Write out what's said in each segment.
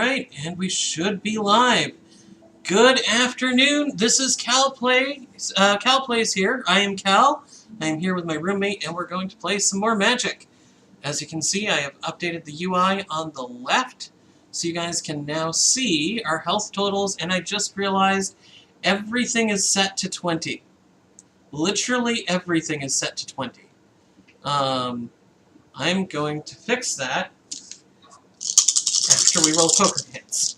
Alright, and we should be live. Good afternoon. This is Cal Plays. Cal Plays here. I am Cal. I am here with my roommate, and we're going to play some more Magic. As you can see, I have updated the UI on the left, so you guys can now see our health totals, and I just realized everything is set to 20. Literally everything is set to 20. I'm going to fix that after we roll poker hits.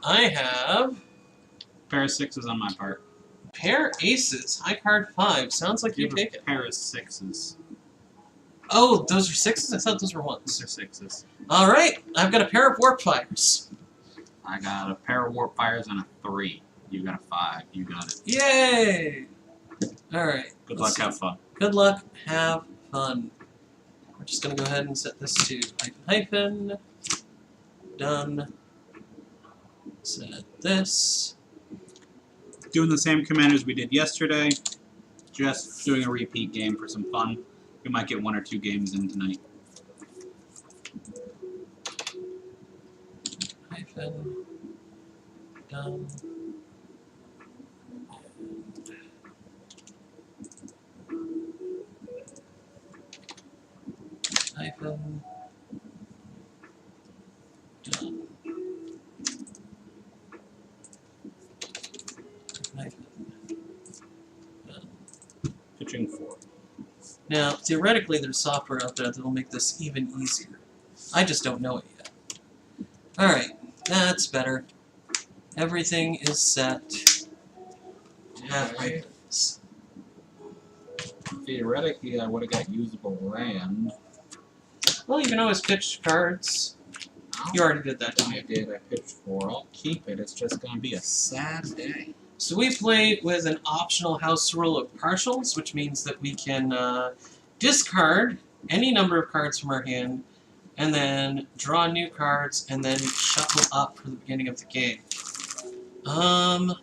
I have pair of sixes on my part. pair aces, high card 5. Sounds like you take it. Pair of sixes. Oh, those are sixes? I thought those were ones. They're sixes. Alright, I've got a pair of warp fires. I got a pair of warp fires and a 3. You got a 5. You got it. Yay! Alright. Good luck, have fun. Good luck, have fun. We're just going to go ahead and set this to hyphen. Done. Set this. Doing the same command as we did yesterday. Just doing a repeat game for some fun. We might get 1 or 2 games in tonight. Hyphen. Done. Hyphen. Done. Hyphen. Done. Pitching 4. Now, theoretically, there's software out there that will make this even easier. I just don't know it yet. Alright, that's better. Everything is set to have hyphens. Theoretically, I would have got usable land. Well, you can always pitch cards. You already did that, didn't you? I did. I pitched 4. I'll keep it. It's just going to be a sad day. So we played with an optional house rule of partials, which means that we can discard any number of cards from our hand, and then draw new cards, and then shuffle up for the beginning of the game. I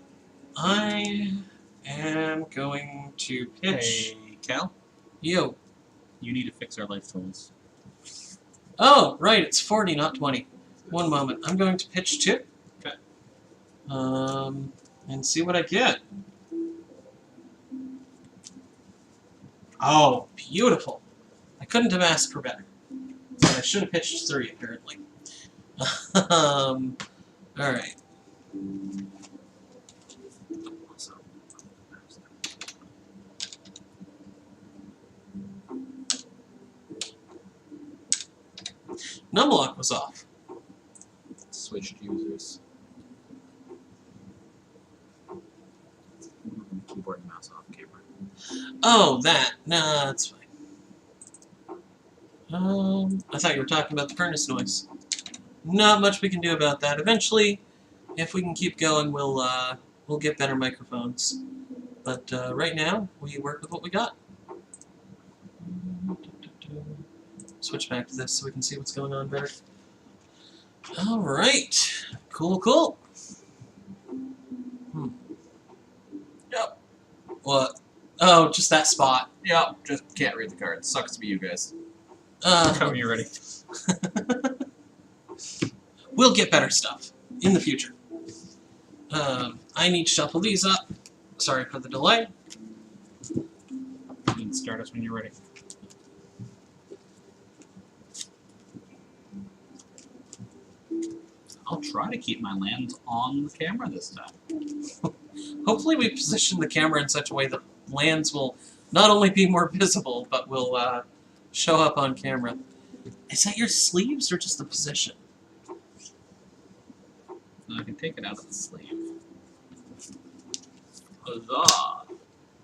am going to pitch. Hey, Cal? Yo. You need to fix our life totals. Oh, right, it's 40, not 20. One moment. I'm going to pitch 2. Okay. And see what I get. Oh, beautiful. I couldn't have asked for better. But I should have pitched 3, apparently. Alright. Numlock was off. Switched users. Keyboard and mouse off camera. Oh, that. Nah, that's fine. I thought you were talking about the furnace noise. Not much we can do about that. Eventually, if we can keep going, we'll get better microphones. But right now, we work with what we got. Switch back to this so we can see what's going on better. Alright. Cool, cool. Yep. What? Oh, just that spot. Yep, just can't read the cards. Sucks to be you guys. Tell me you're ready. We'll get better stuff in the future. I need to shuffle these up. Sorry for the delay. You can start us when you're ready. I'll try to keep my lands on the camera this time. Hopefully we position the camera in such a way that lands will not only be more visible, but will show up on camera. Is that your sleeves or just the position? I can take it out of the sleeve. Huzzah!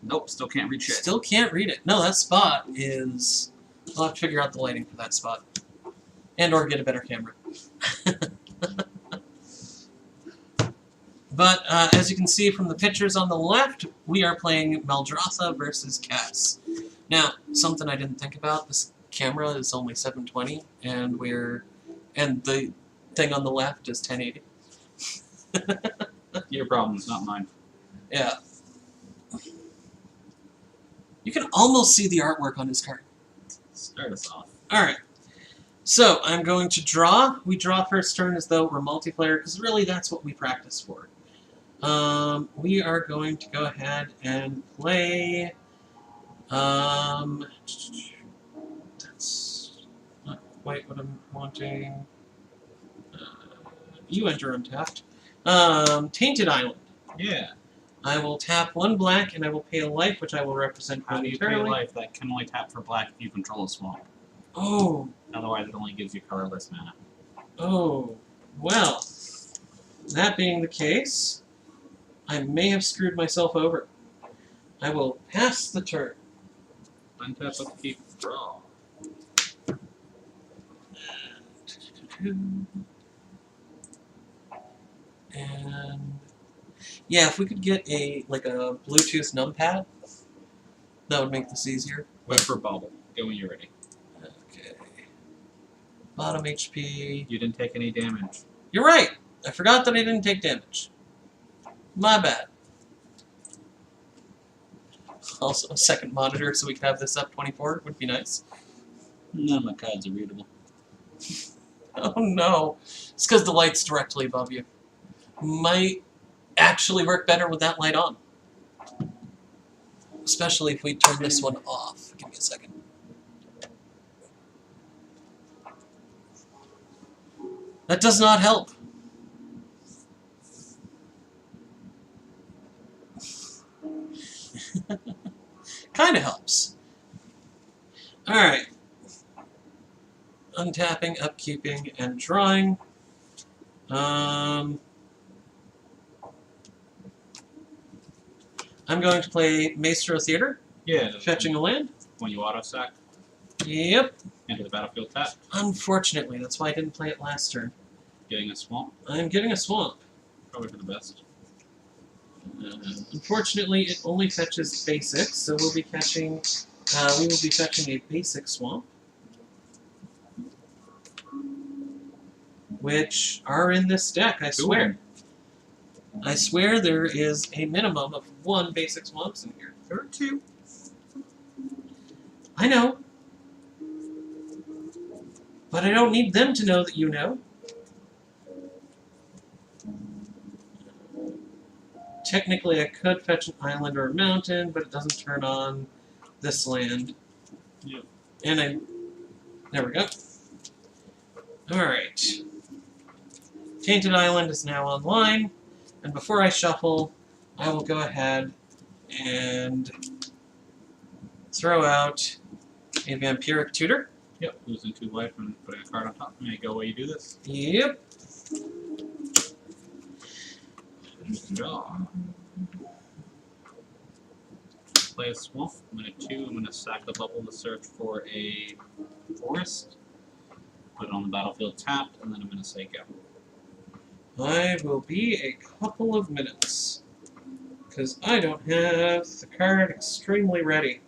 Nope, still can't reach it. Still can't read it. No, that spot is... I'll have to figure out the lighting for that spot. And or get a better camera. But as you can see from the pictures on the left, we are playing Muldrotha versus Kess. Now, something I didn't think about, this camera is only 720, and the thing on the left is 1080. Your problems, not mine. Yeah. You can almost see the artwork on his card. Start us off. Alright. So I'm going to draw. We draw first turn as though we're multiplayer, because really that's what we practice for. We are going to go ahead and play. That's not quite what I'm wanting. You enter untapped. Tainted Island. Yeah. I will tap 1 black and I will pay a life, which I will represent How do you pay momentarily. life? That can only tap for black if you control a swamp. Oh. Otherwise, it only gives you colorless mana. Oh. Well, that being the case, I may have screwed myself over. I will pass the turn. Untap, upkeep, draw. And yeah, if we could get a Bluetooth numpad, that would make this easier. Wait for bubble. Go when you're ready. Okay. Bottom HP. You didn't take any damage. You're right. I forgot that I didn't take damage. My bad. Also, a second monitor so we can have this up 24 would be nice. None of my cards are readable. Oh no. It's because the light's directly above you. Might actually work better with that light on. Especially if we turn this one off. Give me a second. That does not help. Kind of helps. Alright. Untapping, upkeeping, and drawing. I'm going to play Maestro Theater. Yeah. Fetching a land. When you auto sack. Yep. Enter the battlefield tap. Unfortunately, that's why I didn't play it last turn. Getting a swamp. I'm getting a swamp. Probably for the best. Unfortunately, it only fetches basics, so we'll be catching. We will be fetching a basic swamp, which are in this deck. I swear. I swear there is a minimum of 1 basic swamps in here. There are 2. I know, but I don't need them to know that you know. Technically, I could fetch an island or a mountain, but it doesn't turn on this land. Yep. And there we go. Alright. Tainted Island is now online, and before I shuffle, I will go ahead and throw out a Vampiric Tutor. Yep, losing 2 life and putting a card on top. May go while you do this. Yep. Draw. Play a swamp. I'm going to 2. I'm going to sack the bubble to search for a forest. Put it on the battlefield tapped, and then I'm going to say go. I will be a couple of minutes, because I don't have the card extremely ready.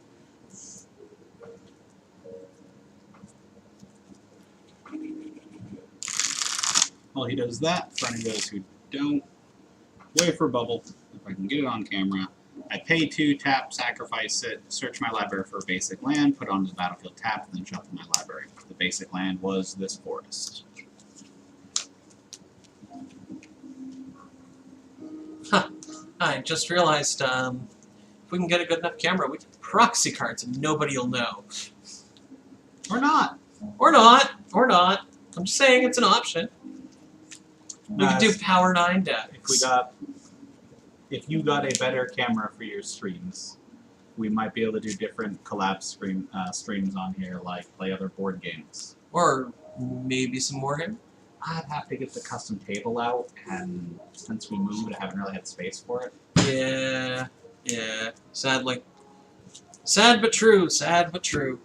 While he does that, for any of those who don't, wait for bubble. If I can get it on camera. I pay 2, tap, sacrifice it, search my library for a basic land, put it onto the battlefield tap, and then shuffle my library. The basic land was this forest. Huh. I just realized if we can get a good enough camera, we can proxy cards and nobody will know. Or not. Or not. Or not. I'm just saying it's an option. We could do Power 9 decks. If you got a better camera for your streams, we might be able to do different collab streams on here, like play other board games. Or maybe some more here. I'd have to get the custom table out, and since we moved, I haven't really had space for it. Yeah. Yeah. Sadly. Sad but true. Sad but true.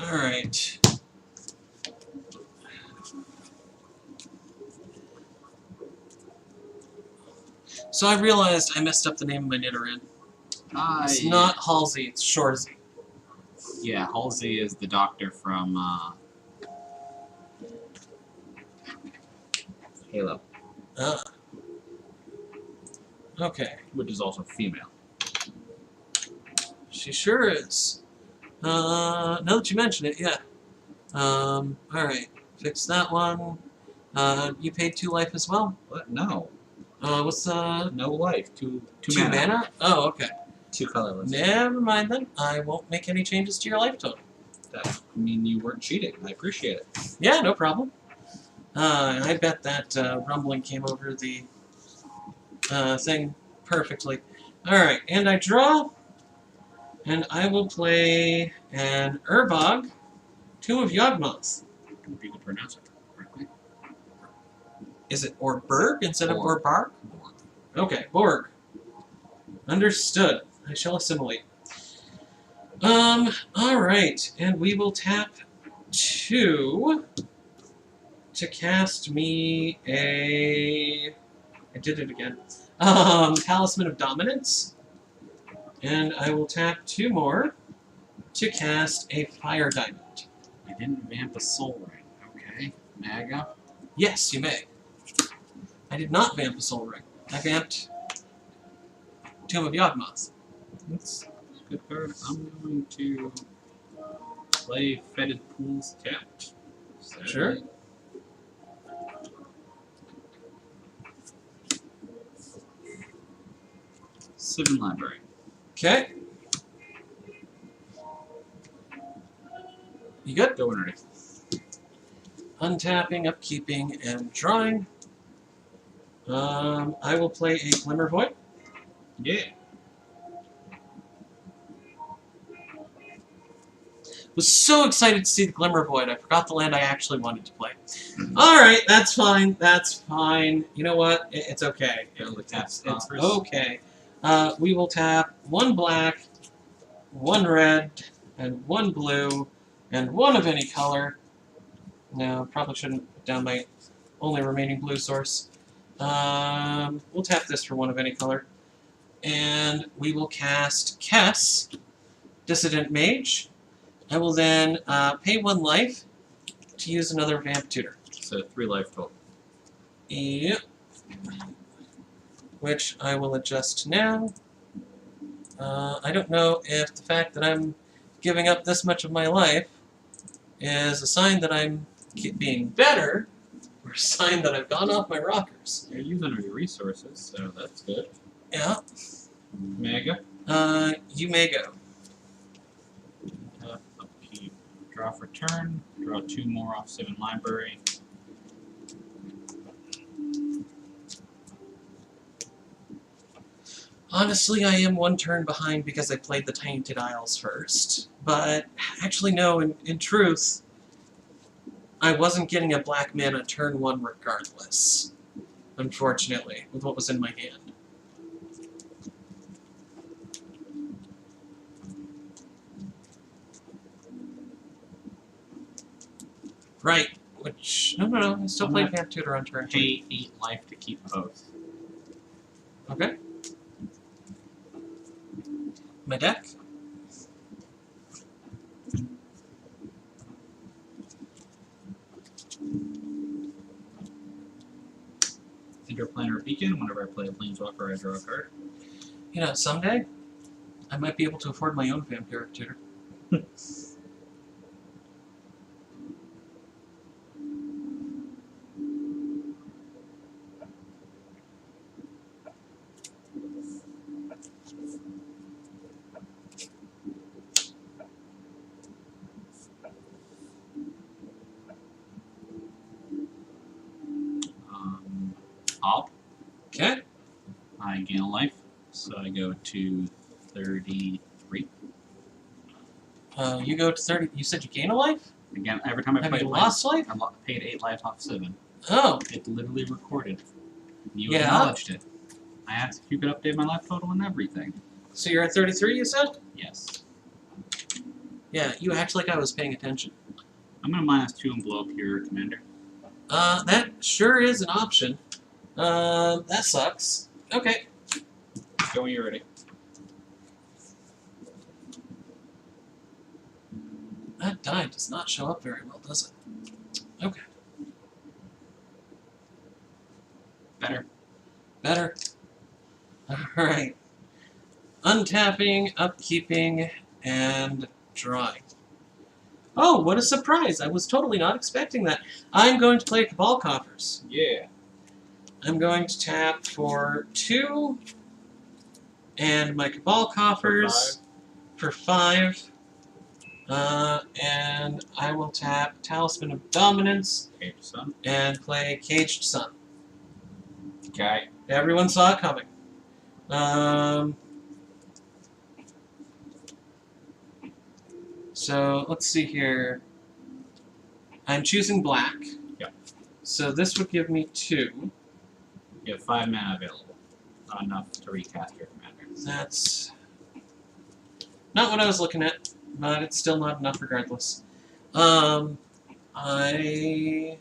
Alright. So I realized I messed up the name of my Nidoran. It's not Halsey, it's Shorzy. Yeah, Halsey is the doctor from Halo. Ah. Okay. Which is also female. She sure is. Now that you mention it, yeah. Alright. Fix that one. You paid 2 life as well? What? No. What's No life. Two 2 mana. mana? Oh, okay. 2 colorless. Never mind then. I won't make any changes to your life total. That mean you weren't cheating. I appreciate it. Yeah, no problem. I bet that rumbling came over the thing perfectly. Alright, and I draw, and I will play an Urbog, 2 of Yawgmoth. If you could pronounce it correctly. Is it Orberg instead of Borg. Orbarg? Borg. Okay, Borg. Understood. I shall assimilate. Alright, and we will tap 2 to cast me a... I did it again. Talisman of Dominance. And I will tap 2 more to cast a Fire Diamond. I didn't vamp a Soul Ring. Okay. Maga. Yes, you may. I did not vamp a Soul Ring. I vamped Tomb of Yawgmoth. That's a good card. I'm going to play Fetid Pools tapped. Sure. Sylvan Library. Okay. You good? Go when ready. Untapping, upkeeping, and drawing. I will play a Glimmer Void. Yeah. Was so excited to see the Glimmer Void, I forgot the land I actually wanted to play. Alright, that's fine, that's fine. You know what? It's okay. It's okay. We will tap 1 black, 1 red, and 1 blue, and 1 of any color. No, probably shouldn't put down my only remaining blue source. We'll tap this for 1 of any color. And we will cast Kess, Dissident Mage. I will then pay 1 life to use another Vamp Tutor. So 3 life total. Yep. Which I will adjust now. I don't know if the fact that I'm giving up this much of my life is a sign that I'm being better, or a sign that I've gone off my rockers. You're using your resources, so that's good. Yeah. Maga. You may go. Upkeep. Draw for turn. Draw 2 more off Sylvan Library. Honestly, I am 1 turn behind because I played the Tainted Isles first. But, actually no, in truth, I wasn't getting a black mana turn 1 regardless. Unfortunately, with what was in my hand. Right, which... No, I still played Vamp Tutor on turn 2. Pay 8 life to keep both. Okay. My deck. Interplanar Beacon. Whenever I play a Planeswalker, I draw a card. You know, someday, I might be able to afford my own Vampiric Tutor. Hop. Okay. I gain a life, so I go to 33. You go to 30. You said you gain a life? Again, every time I Have play you lost life? I paid 8 life off 7. Oh. It literally recorded. You Yeah. acknowledged it. I asked if you could update my life total and everything. So you're at 33, you said? Yes. Yeah, you act like I was paying attention. I'm going to -2 and blow up your commander. That sure is an option. That sucks. Okay. Go when you're ready. That die does not show up very well, does it? Okay. Better. Better. Alright. Untapping, upkeeping, and drawing. Oh, what a surprise! I was totally not expecting that. I'm going to play Cabal Coffers. Yeah. I'm going to tap for 2, and my Cabal Coffers for 5. And I will tap Talisman of Dominance Caged Sun. and play Caged Sun. Okay. Everyone saw it coming. So let's see here. I'm choosing black. Yep. So this would give me 2. You have 5 mana available. Not enough to recast your commander. That's not what I was looking at, but it's still not enough regardless. I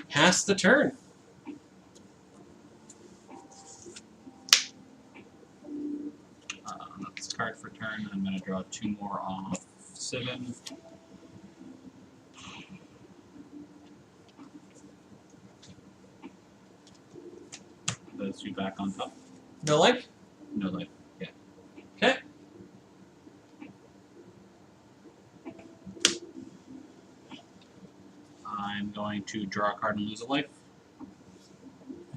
pass the turn. That's a card for turn. I'm going to draw 2 more off Sivan. Those 2 back on top. No life? No life. Yeah. Okay. I'm going to draw a card and lose a life.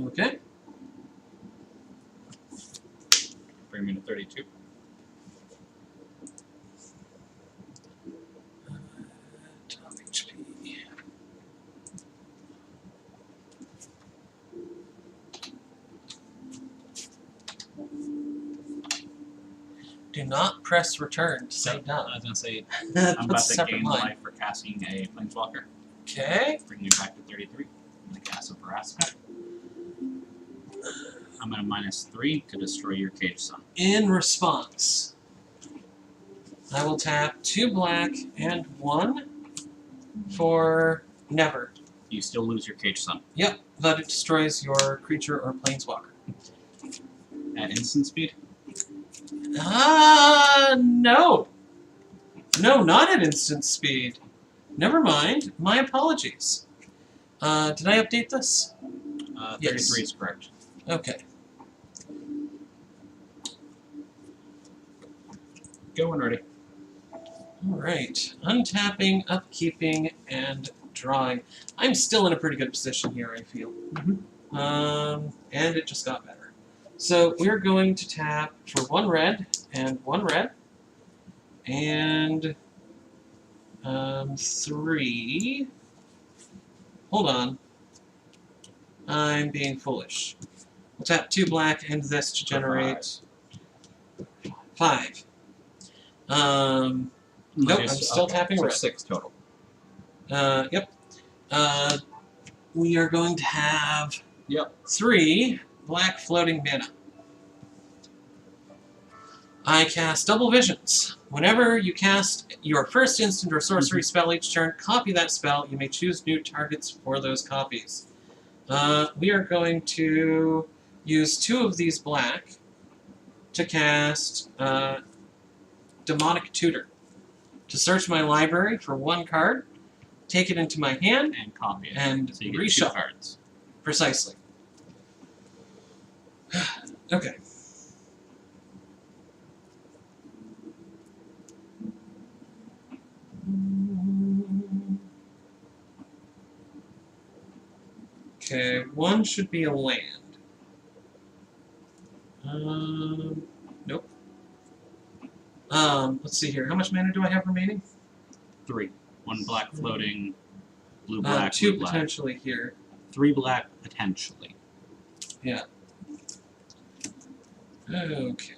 Okay. Bring me to 32. Top HP. Do not press return to say I done. was going to say, That's I'm about a to separate gain line. life for casting a Planeswalker. Okay. Bring you back to 33. I'm going to cast a Paraska. I'm going to -3 to destroy your Caged Sun. In response, I will tap 2 black and 1 for never. You still lose your Caged Sun. Yep, but it destroys your creature or planeswalker. At instant speed? No. No, not at instant speed. Never mind. My apologies. Did I update this? 33 Yes. is correct. Okay. Go when ready. Alright. Untapping, upkeeping, and drawing. I'm still in a pretty good position here, I feel. And it just got better. So we're going to tap for 1 red and 1 red. And 3. Hold on. I'm being foolish. We'll tap 2 black and this to generate 5. Nope, I'm still tapping so red. 6 total. Yep. We are going to have Yep. 3 black floating mana. I cast Double Visions. Whenever you cast your first instant or sorcery spell each turn, copy that spell. You may choose new targets for those copies. We are going to use 2 of these black to cast Demonic Tutor. To search my library for 1 card, take it into my hand, And copy it. and So you get 2 reshuffle. cards. Precisely. Okay. Okay, 1 should be a land. Nope. Let's see here. How much mana do I have remaining? 3. 1 black floating, blue black, 2 blue black. potentially here. 3 black potentially. Yeah. Okay.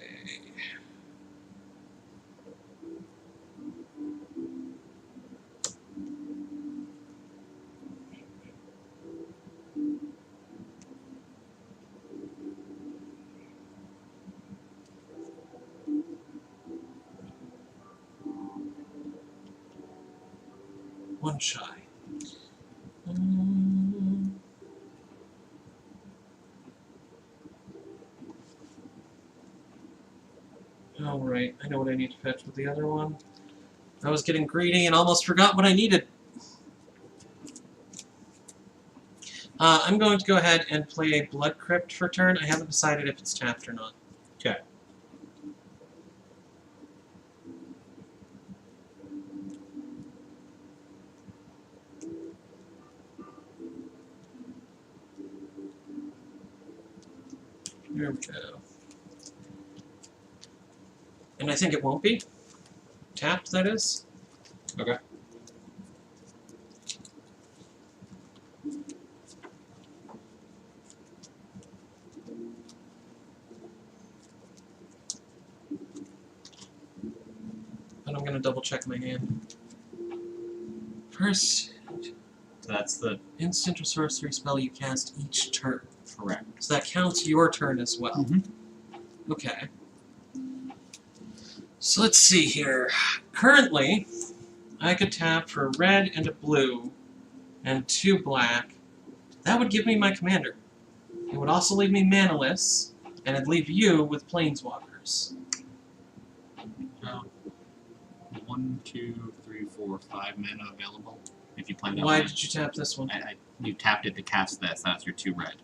One shy. Alright, I know what I need to fetch with the other one. I was getting greedy and almost forgot what I needed. I'm going to go ahead and play a Blood Crypt for turn. I haven't decided if it's tapped or not. Okay. There we go. And I think it won't be. Tapped, that is. Okay. But I'm going to double check my hand. First, So that's the instant or sorcery spell you cast each turn. correct. So that counts your turn as well. Mm-hmm. Okay. So let's see here. Currently, I could tap for a red and a blue and 2 black. That would give me my commander. It would also leave me manaless, and it'd leave you with planeswalkers. 1, 2, 3, 4, 5 mana available. If you play that Why land. did you tap this one? You tapped it to cast this. That's your 2 red.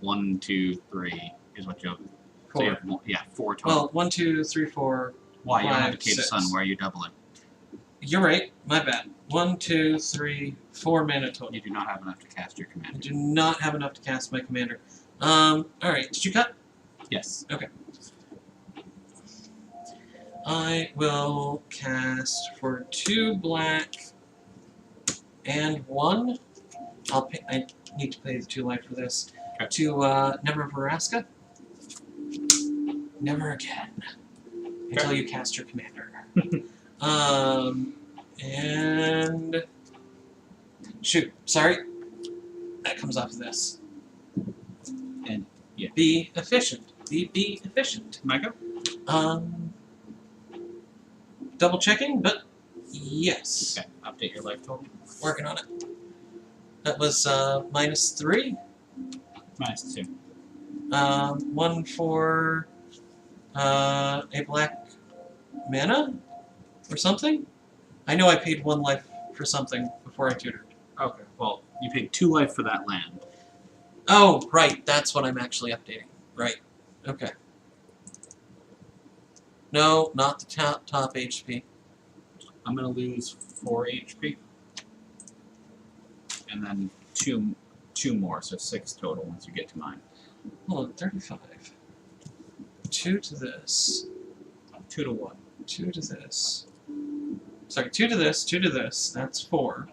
1, 2, 3 is what you have. So you have 4 total. Well, 1, 2, 3, 4. Why? You don't have 5, a Cave of 6. Sun. Why are you doubling? You're right. My bad. 1, 2, 3, 4 mana total. You do not have enough to cast your I commander. do not have enough to cast my commander. Alright, did you cut? Yes. Okay. I will cast for 2 black and 1. I need to pay the 2 life for this. Okay. To Never Veraska. Never again. Until you cast your commander. And shoot, sorry. That comes off of this. And yeah. Be efficient. Be efficient. Micah? Double checking, but yes. Okay. Update your life total. Working on it. That was -3. -2. 1 for a black mana or something. I know I paid 1 life for something before I tutored. Okay. Well, you paid 2 life for that land. Oh, right. That's what I'm actually updating. Right. Okay. No, not the top HP. I'm gonna lose 4 HP. And then two more, so 6 total once you get to mine. Hold on, 35. 2 to this. 2 to what? 2 to this. Sorry, 2 to this, 2 to this. That's 4.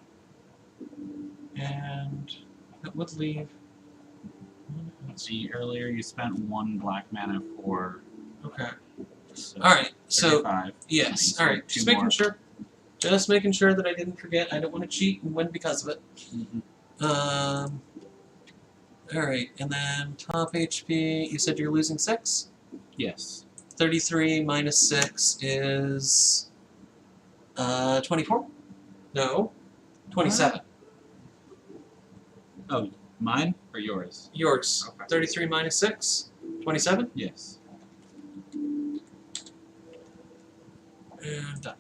And that would leave... See, earlier you spent 1 black mana for... Okay. So Alright, so... 35. Yes, alright. Just making sure. Just making sure that I didn't forget. I don't want to cheat and win because of it. Mm-hmm. Alright, and then top HP, you said you're losing 6? Yes. 33 minus 6 is 24? No, 27. Oh, mine or yours? Yours. Okay. 33 minus 6? 27? Yes. And done.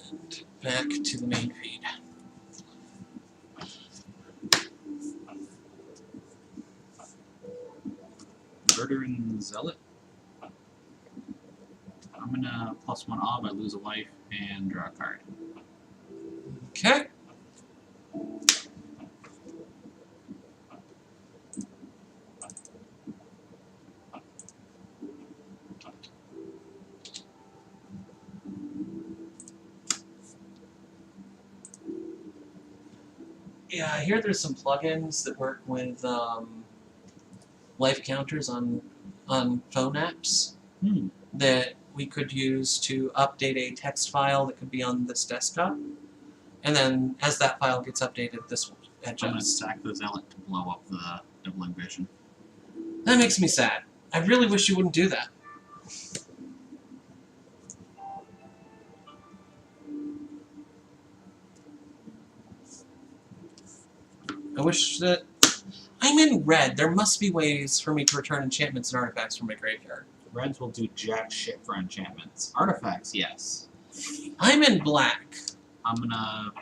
And back to the main feed. Murdering Zealot. I'm gonna +1 ob, I lose a life, and draw a card. Okay. Yeah, I hear there's some plugins that work with life counters on phone apps that we could use to update a text file that could be on this desktop. And then as that file gets updated, this will I'm gonna adjust. sack the Zealot to blow up the doubling vision. That makes me sad. I really wish you wouldn't do that. I wish that... I'm in red. There must be ways for me to return enchantments and artifacts from my graveyard. Reds will do jack shit for enchantments. Artifacts, yes. I'm in black. I'm gonna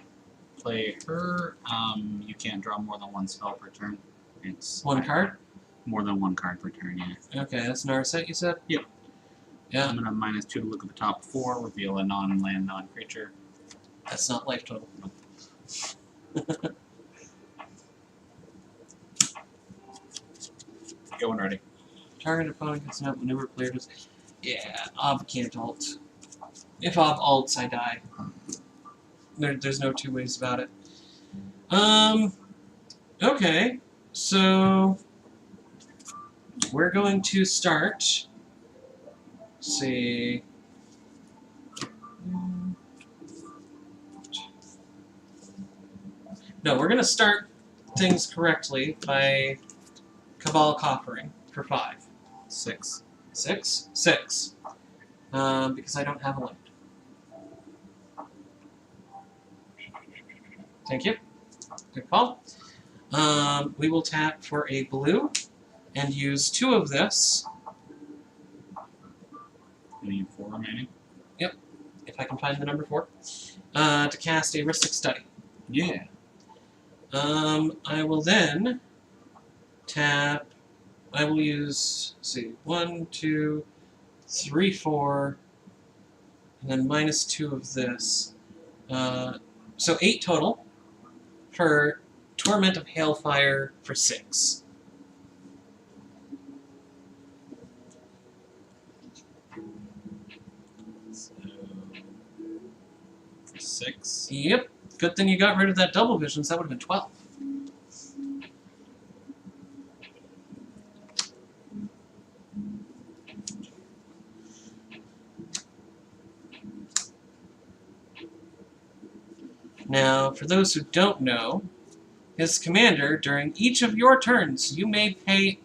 play her. You can't draw more than 1 spell per turn. It's 1 card? More than 1 card per turn, yeah. Okay, that's an Narset, you said? Yep. Yeah. I'm gonna -2 to look at the top 4, reveal a non-land, non-creature. That's not life total. Go when ready. Target opponent gets an outmaneuver player does. Yeah, Ob can't ult. If Ob ults, I die. There's no two ways about it. Okay, so we're going to start. Let's see. No, we're going to start things correctly by Cabal Coffering for 5. 6. 6? 6. Because I don't have a land. Thank you. Good call. We will tap for a blue and use 2 of this. You need 4 remaining? Yep, if I can find the number 4. To cast a Ristic Study. Yeah. I will then tap. I will use, let's see, 1, 2, 3, 4, and then minus 2 of this. So 8 total for Torment of Hailfire for 6. So, for 6. Yep. Good thing you got rid of that double vision, so that would have been 12. Now, for those who don't know, his commander, during each of your turns, you may play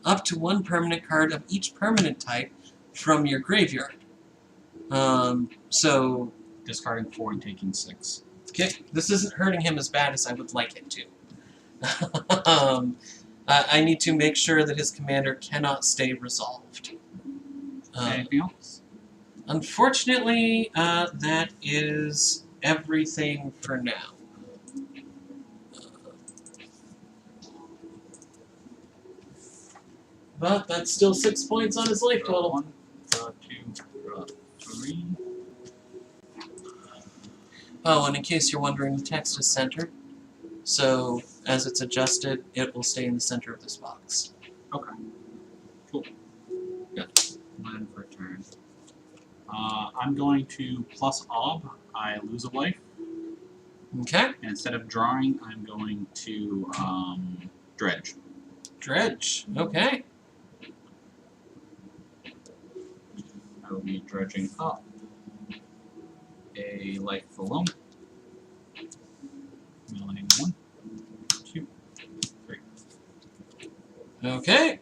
up to 1 permanent card of each permanent type from your graveyard. So, Discarding 4 and taking 6. okay, this isn't hurting him as bad as I would like it to. I need to make sure that his commander cannot stay resolved. Anything else? Unfortunately, that is everything for now. But that's still 6 points on his life total. 1, 2, 3. Oh, and in case you're wondering, the text is centered. So, as it's adjusted, it will stay in the center of this box. Okay. Cool. Good. Land for a turn. I'm going to plus Ob. I lose a life. Okay. And instead of drawing, I'm going to dredge. Dredge. Okay. I will be dredging up a life for loam. Milling 1, 2, 3. Okay.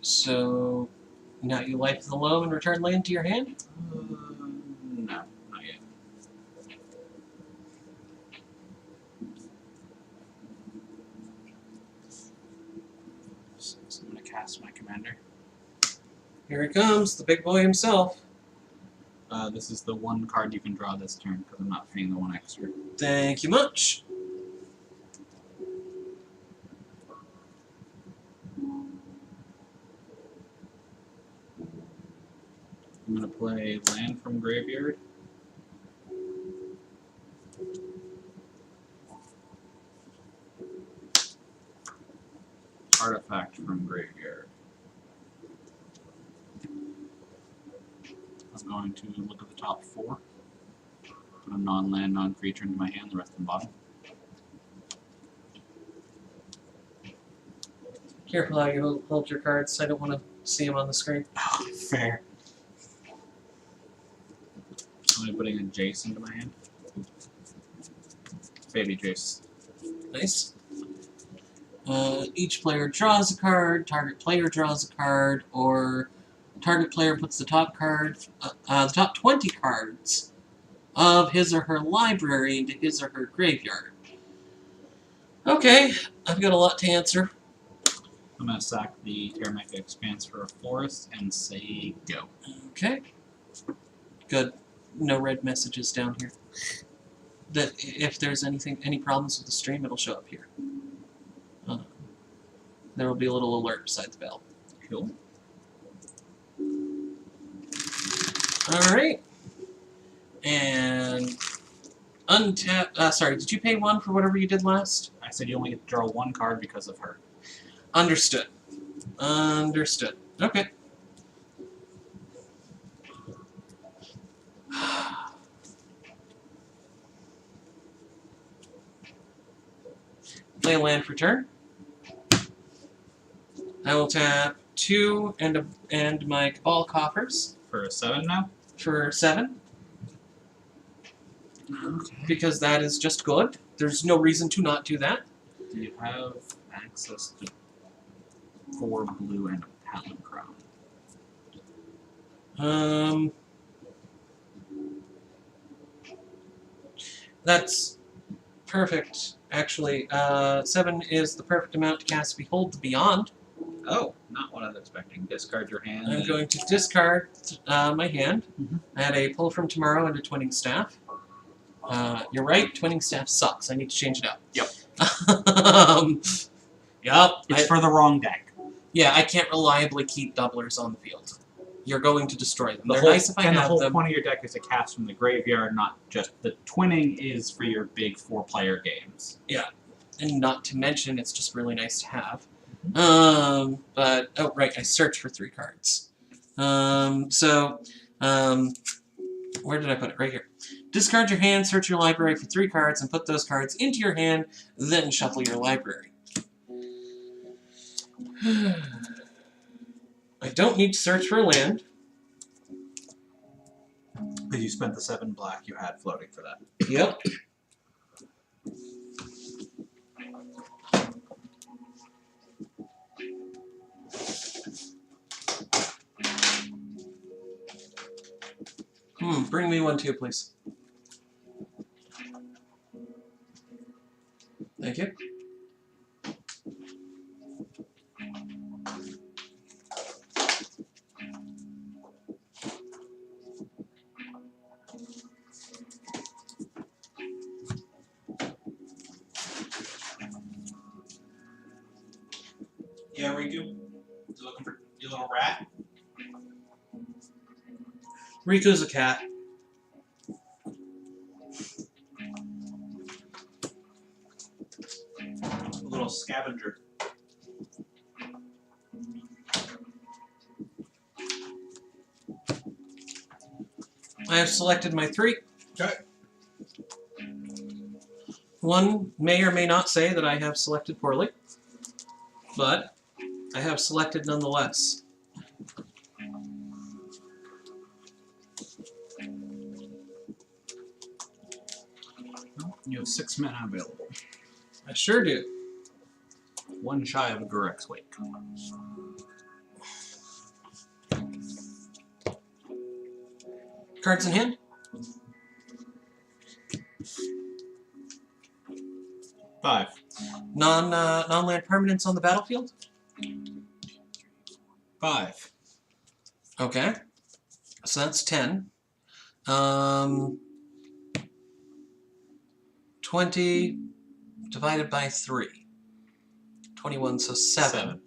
So, now you life the loam and return land to your hand? No, not yet. So I'm going to cast my commander. Here he comes, the big boy himself. This is the 1 card you can draw this turn because I'm not paying the 1 extra. Thank you much. I'm going to play land from graveyard. Artifact from graveyard. I'm going to look at the top 4. Put a non-land, non-creature into my hand, the rest in the bottom. Careful how you hold your cards. I don't want to see them on the screen. Oh, fair. I'm putting a Jace into my hand. Baby Jace. Nice. Each player draws a card, target player draws a card, or target player puts the top card, the top 20 cards of his or her library into his or her graveyard. Okay, I've got a lot to answer. I'm going to sack the Terramecca Expanse for a forest and say go. Okay. Good. No red messages down here. That if there's any problems with the stream, it'll show up here. There will be a little alert beside the bell. Cool. Alright. And Untap. Sorry, did you pay 1 for whatever you did last? I said you only get to draw 1 card because of her. Understood. Understood. Okay. Play a land for turn. I will tap 2 and my Cabal Coffers For a 7 now? for 7. Okay. Because that is just good. There's no reason to not do that. Do you have access to 4 blue and a Palinchron? That's perfect, actually. 7 is the perfect amount to cast Behold the Beyond. Oh, not what I was expecting. Discard your hand. I'm going to discard my hand. Mhm. I had a Pull from Tomorrow and a Twinning Staff. You're right, Twinning Staff sucks. I need to change it out. Yep. Yep. It's for the wrong deck. Yeah, I can't reliably keep doublers on the field. You're going to destroy them. The They're whole, nice if I and have the whole them. point of your deck is to cast from the graveyard, not just the twinning is for your big 4-player games. And not to mention, it's just really nice to have. Mm-hmm. But, oh, right, I searched for 3 cards. Where did I put it? Right here. Discard your hand, search your library for 3 cards, and put those cards into your hand, then shuffle your library. I don't need to search for a land. Because you spent the 7 black you had floating for that. Yep. Bring me 1 too, please. Thank you. Yeah, Riku? You looking for your little rat? Riku's a cat. A little scavenger. I have selected my 3. Okay. 1 may or may not say that I have selected poorly, but I have selected nonetheless. You have 6 mana available. I sure do. 1 shy of a Gorex Wake. Cards in hand. 5. Non-land permanents on the battlefield. 5. Okay. So that's 10. 20 divided by 3. 21, so 7.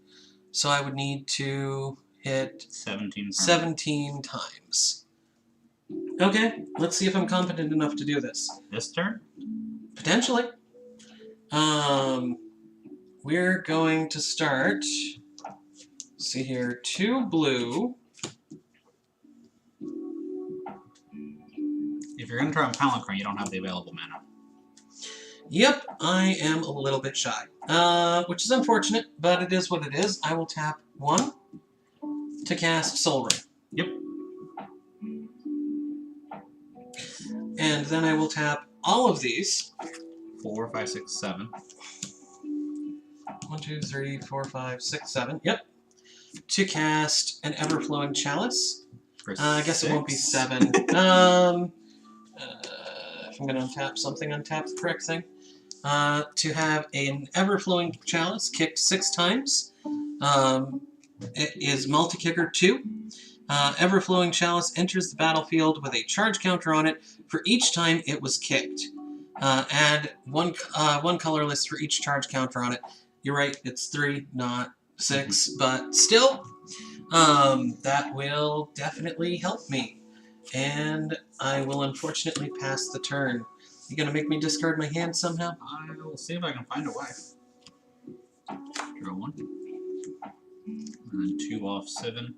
So I would need to hit 17 times. Okay, let's see if I'm competent enough to do this. This turn? Potentially. We're going to start. Let's see here, 2 blue. If you're going to try on Palinchron, you don't have the available mana. Yep, I am a little bit shy. Which is unfortunate, but it is what it is. I will tap 1 to cast Soul Ring. Yep. And then I will tap all of these. 4, 5, 6, 7. 1, 2, 3, 4, 5, 6, 7. Yep. To cast an Everflowing Chalice. I guess it won't be 7. If I'm going to untap something, untap the correct thing. To have an Everflowing Chalice kicked 6 times. It is multi-kicker 2. Everflowing Chalice enters the battlefield with a charge counter on it for each time it was kicked. Add one colorless for each charge counter on it. You're right, it's 3, not 6, but still, that will definitely help me. And I will unfortunately pass the turn. You gonna make me discard my hand somehow? I will see if I can find a way. Draw 1. And then 2 off 7.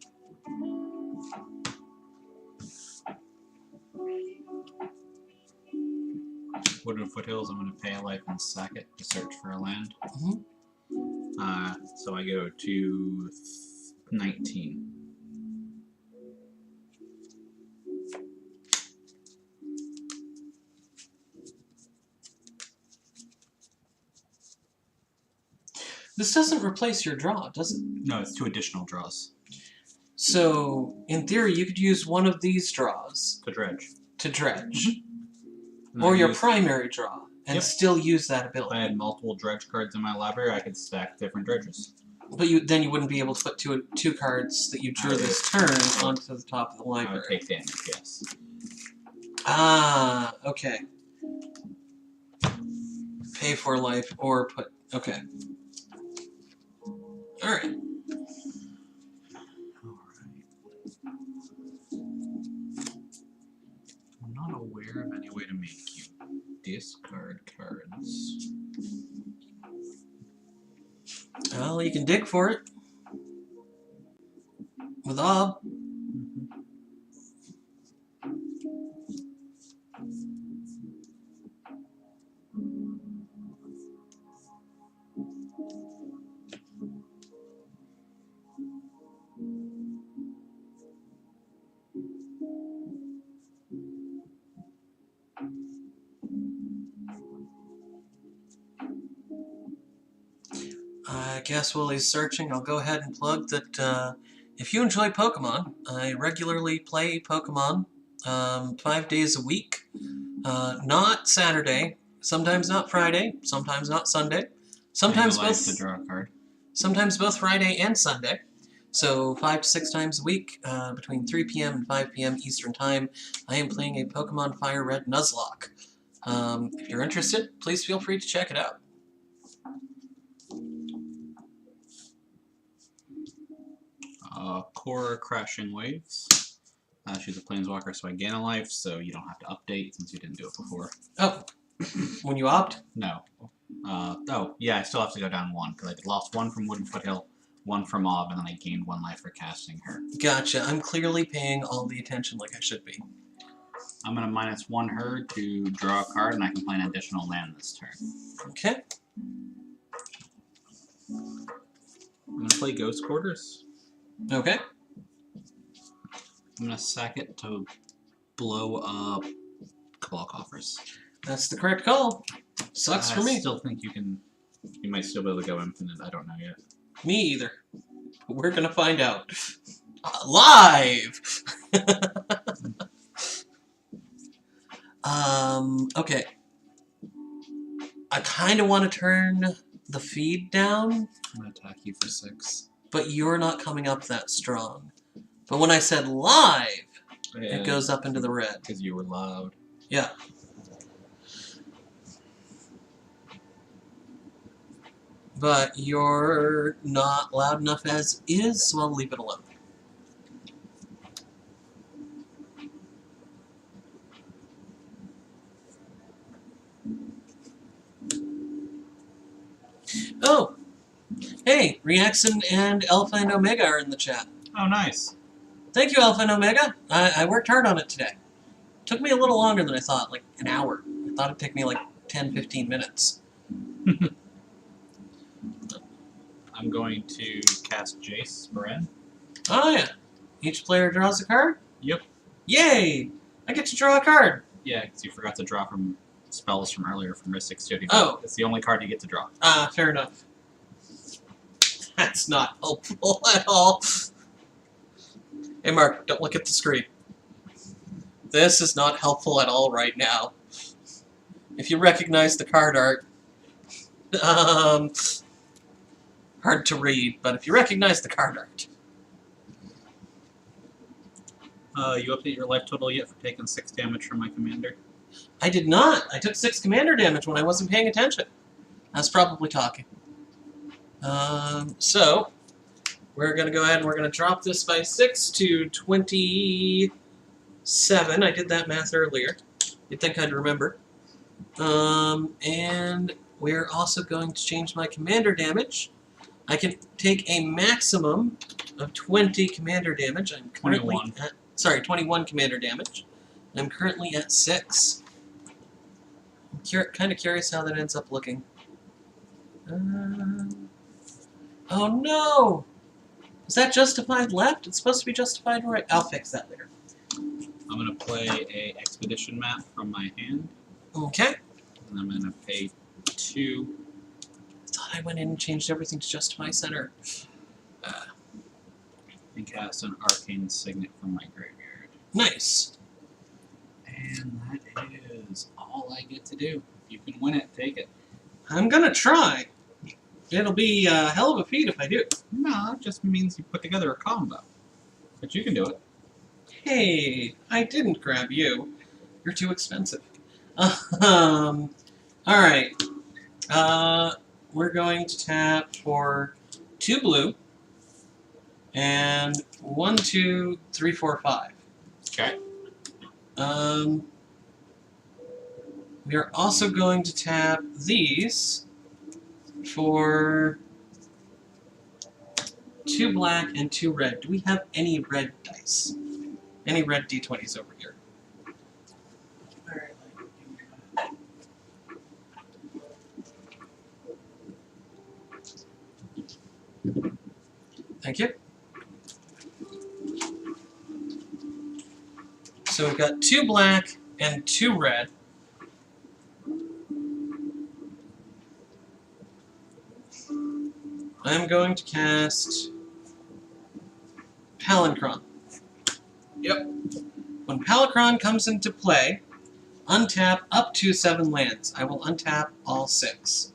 Wooded Foothills, I'm going to pay a life and sack it to search for a land. So I go to 19. This doesn't replace your draw, does it? No, it's 2 additional draws. So, in theory, you could use one of these draws to dredge. Or your primary draw, and still use that If ability. I had multiple dredge cards in my library, I could stack different dredges. But then you wouldn't be able to put two cards that you drew this turn onto the top of the library. I would take damage, yes. Ah, okay. Pay for life or put... Okay. Alright. I'm not aware of any way to make you discard cards. Well, you can dig for it. With Ob. I guess while he's searching, I'll go ahead and plug that if you enjoy Pokemon, I regularly play Pokemon 5 days a week. Not Saturday, sometimes not Friday, sometimes not Sunday, sometimes both. To draw a card. Sometimes both Friday and Sunday. So 5 to 6 times a week, between 3 p.m. and 5 p.m. Eastern Time, I am playing a Pokemon Fire Red Nuzlocke. If you're interested, please feel free to check it out. Core Crashing Waves. She's a Planeswalker, so I gain a life, so you don't have to update since you didn't do it before. Oh, when you opt? No. Oh, yeah, I still have to go down 1, because I lost 1 from Wooden Foothill, 1 from Mob, and then I gained 1 life for casting her. Gotcha. I'm clearly paying all the attention like I should be. I'm going to -1 her to draw a card, and I can play an additional land this turn. Okay. I'm going to play Ghost Quarters. Okay. I'm going to sack it to blow up Cabal Coffers. That's the correct call. Sucks for me. I still think you might still be able to go infinite. I don't know yet. Me either. We're gonna find out. Live! Okay. I kind of want to turn the feed down. I'm going to attack you for 6. But you're not coming up that strong. But when I said live, it goes up into the red. Because you were loud. Yeah. But you're not loud enough as is, so I'll leave it alone. Oh! Hey, Reaction and Alpha and Omega are in the chat. Oh, nice. Thank you, Alpha and Omega. I worked hard on it today. Took me a little longer than I thought, like an hour. I thought it'd take me like 10-15 minutes. I'm going to cast Jace Bren. Oh yeah. Each player draws a card? Yep. Yay! I get to draw a card. Yeah, because you forgot to draw from spells from earlier from Rystic Studio. Oh. It's the only card you get to draw. Ah, fair enough. That's not helpful at all. Hey Mark, don't look at the screen. This is not helpful at all right now. If you recognize the card art, hard to read, but if you recognize the card art. You update your life total yet for taking 6 damage from my commander? I did not. I took 6 commander damage when I wasn't paying attention. I was probably talking. So, we're going to go ahead and we're going to drop this by 6 to 27. I did that math earlier. You'd think I'd remember. And we're also going to change my commander damage. I can take a maximum of 20 commander damage. I'm currently 21. at 21 commander damage. I'm currently at 6. I'm kind of curious how that ends up looking. Oh no! Is that justified left? It's supposed to be justified right. I'll fix that later. I'm going to play a expedition map from my hand. Okay. And I'm going to pay 2. I thought I went in and changed everything to justify center. And cast an arcane signet from my graveyard. Nice. And that is all I get to do. If you can win it, take it. I'm gonna try. It'll be a hell of a feat if I do. No, it just means you put together a combo. But you can do it. Hey, I didn't grab you. You're too expensive. Alright. We're going to tap for 2 blue and 1, 2, 3, 4, 5. Okay. We are also going to tap these for 2 black and 2 red. Do we have any red dice? Any red d20s over here? Thank you. So we've got 2 black and 2 red. I'm going to cast Palinchron. Yep. When Palinchron comes into play, untap up to 7 lands. I will untap all 6.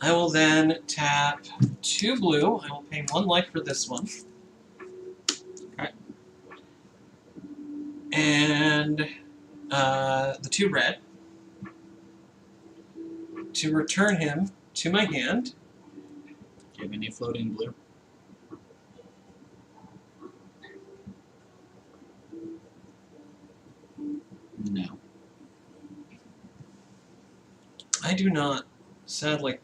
I will then tap 2 blue. I will pay 1 life for this one. Okay. And the 2 red to return him to my hand. Do you have any floating blue? No. I do not, sadly.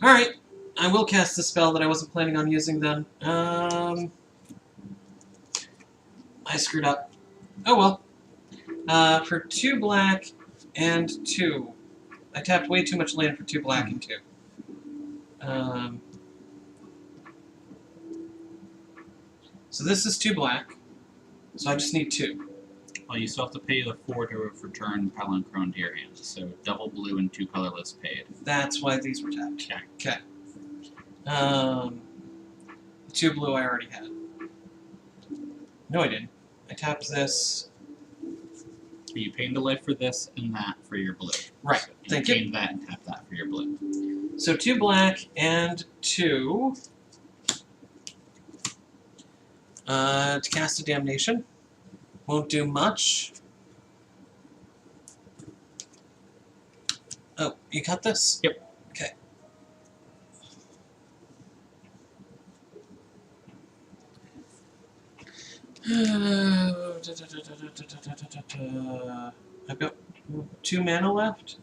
Alright, I will cast the spell that I wasn't planning on using then. I screwed up. Oh well. For 2 black and 2. I tapped way too much land for 2 black and 2. So this is 2 black. So I just need 2. Well, you still have to pay the 4 to return Palinchron to your hand. So double blue and 2 colorless paid. That's why these were tapped. Okay. Okay. 2 blue I already had. No, I didn't. I tapped this. You paid the life for this and that for your blue. Right. So Thank you. paid that and tap that for your blue. So 2 black and 2 to cast a damnation. Won't do much. Oh, you cut this? Yep. Okay. I've got 2 mana left.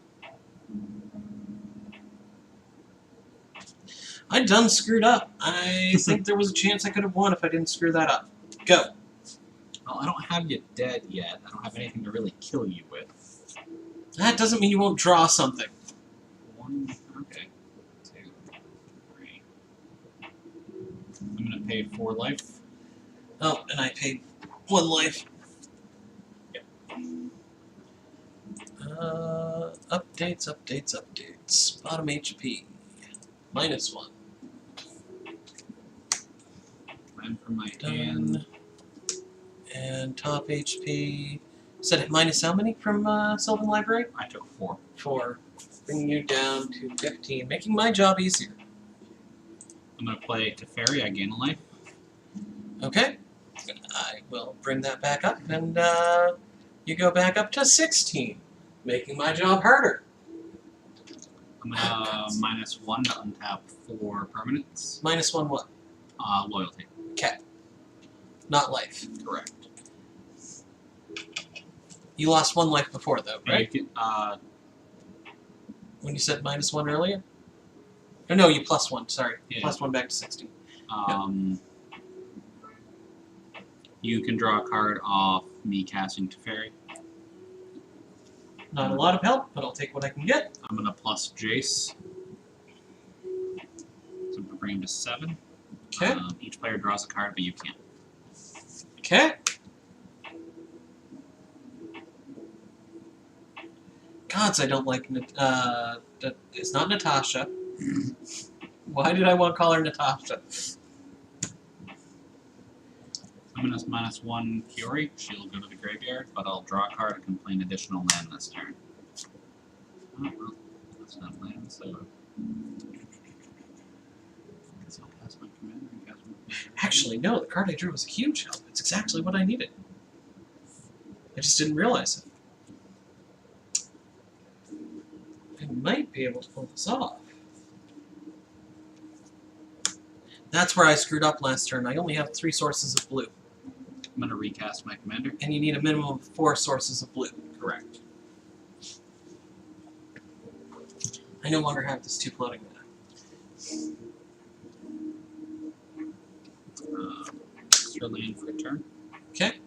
I done screwed up. I think there was a chance I could have won if I didn't screw that up. Go. Well, I don't have you dead yet. I don't have anything to really kill you with. That doesn't mean you won't draw something. 1, okay. 2, 3. I'm gonna pay 4 life. Oh, and I paid 1 life. Yep. Updates. Bottom HP. -1. And from my Done. hand. And top HP. Said it minus how many from Sylvan Library? I took 4. 4. Bringing you down to 15, making my job easier. I'm gonna play Teferi. I gain a life. Okay. I will bring that back up, and you go back up to 16, making my job harder. I'm gonna -1 to untap 4 permanents. -1 what? Loyalty. Okay. Not life. Correct. You lost 1 life before, though, And right? you can, When you said -1 earlier? Or no, you +1, sorry. Yeah. +1 back to 16. You can draw a card off me casting Teferi. Not a lot of help, but I'll take what I can get. I'm going to plus Jace. So I'm bring him to 7. Okay. Each player draws a card, but you can't. Okay. Gods, I don't like... it's not Natasha. Why did I want to call her Natasha? I'm going to -1 Fury. She'll go to the graveyard, but I'll draw a card and can play an additional land this turn. Oh, well, that's not land, so... I guess I'll cast my commander and cast my commander. Actually, no, the card I drew was a huge help. It's exactly what I needed. I just didn't realize it. I might be able to pull this off. That's where I screwed up last turn. I only have 3 sources of blue. I'm going to recast my commander. And you need a minimum of 4 sources of blue. Correct. I no longer have this 2 floating mana. Extra land for a turn. Okay.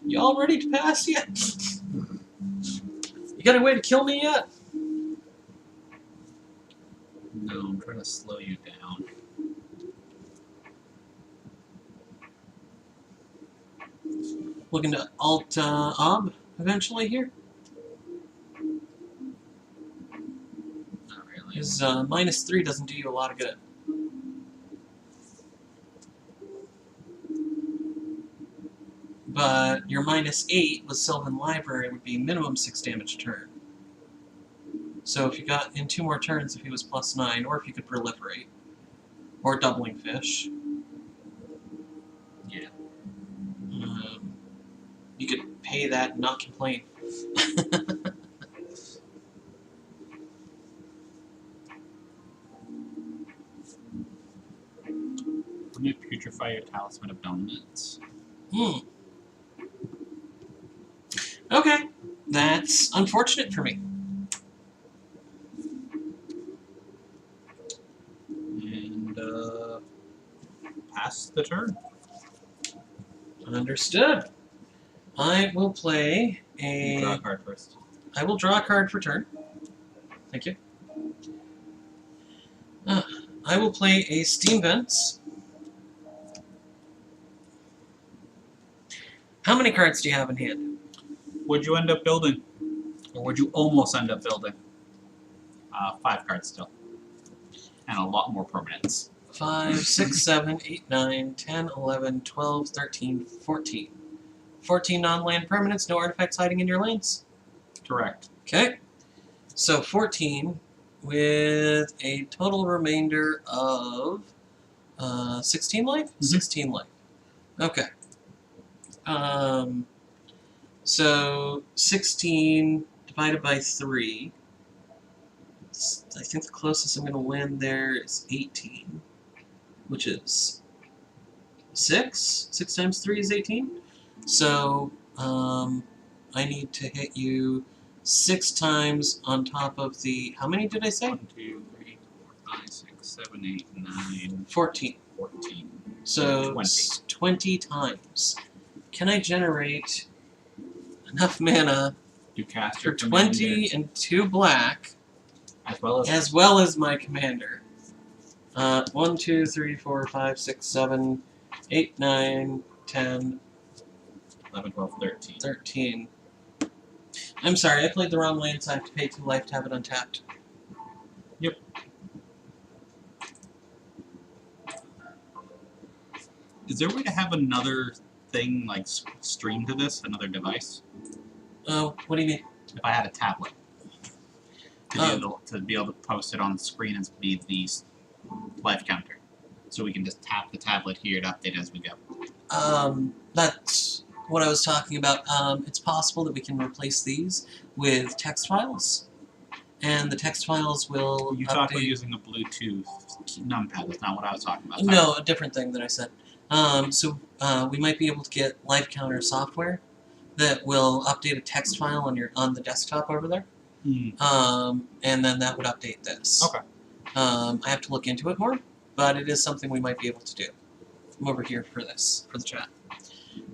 You all ready to pass yet? You got a way to kill me yet? No, I'm trying to slow you down. Looking to alt ob eventually here. Not really. His -3 doesn't do you a lot of good. But your -8 with Sylvan Library would be minimum 6 damage a turn. So if you got in 2 more turns, if he was +9, or if you could proliferate, or doubling fish. Yeah. You could pay that and not complain. Let me putrefy your Talisman of Dominance. Okay, that's unfortunate for me. And, pass the turn. Understood. I will play a... Draw a card first. I will draw a card for turn. Thank you. I will play a Steam Vents. How many cards do you have in hand? What'd you end up building? Or would you almost end up building? 5 cards still. And a lot more permanents. 5, 6, 7, 8, 9, 10, 11, 12, 13, 14. 14 non-land permanents, no artifacts hiding in your lands? Correct. Okay. So 14 with a total remainder of 16 life? Mm-hmm. 16 life. Okay. So 16 divided by 3. I think the closest I'm going to land there is 18, which is 6. 6 times 3 is 18. So I need to hit you 6 times on top of the... How many did I say? 1, 2, 3, 4, 5, 6, 7, 8, 9... 14. 14. So 20 times. Can I generate enough mana You cast for your 20 commander, and 2 black, as well as my commander? 1, 2, 3, 4, 5, 6, 7, 8, 9, 10, 11, 12, 13. 13. I'm sorry, I played the wrong land, so I have to pay 2 life to have it untapped. Yep. Is there a way to have another thing, like, stream to this? Another device? Oh, what do you mean? If I had a tablet. To be able to post it on the screen and be the life counter. So we can just tap the tablet here to update as we go. That's what I was talking about. It's possible that we can replace these with text files. and the text files will You update. talked about using a Bluetooth numpad. That's not what I was talking about. No, a different thing that I said. We might be able to get life counter software that will update a text file on the desktop over there. And then that would update this. Okay. I have to look into it more, but it is something we might be able to do. I'm over here for this, for the chat.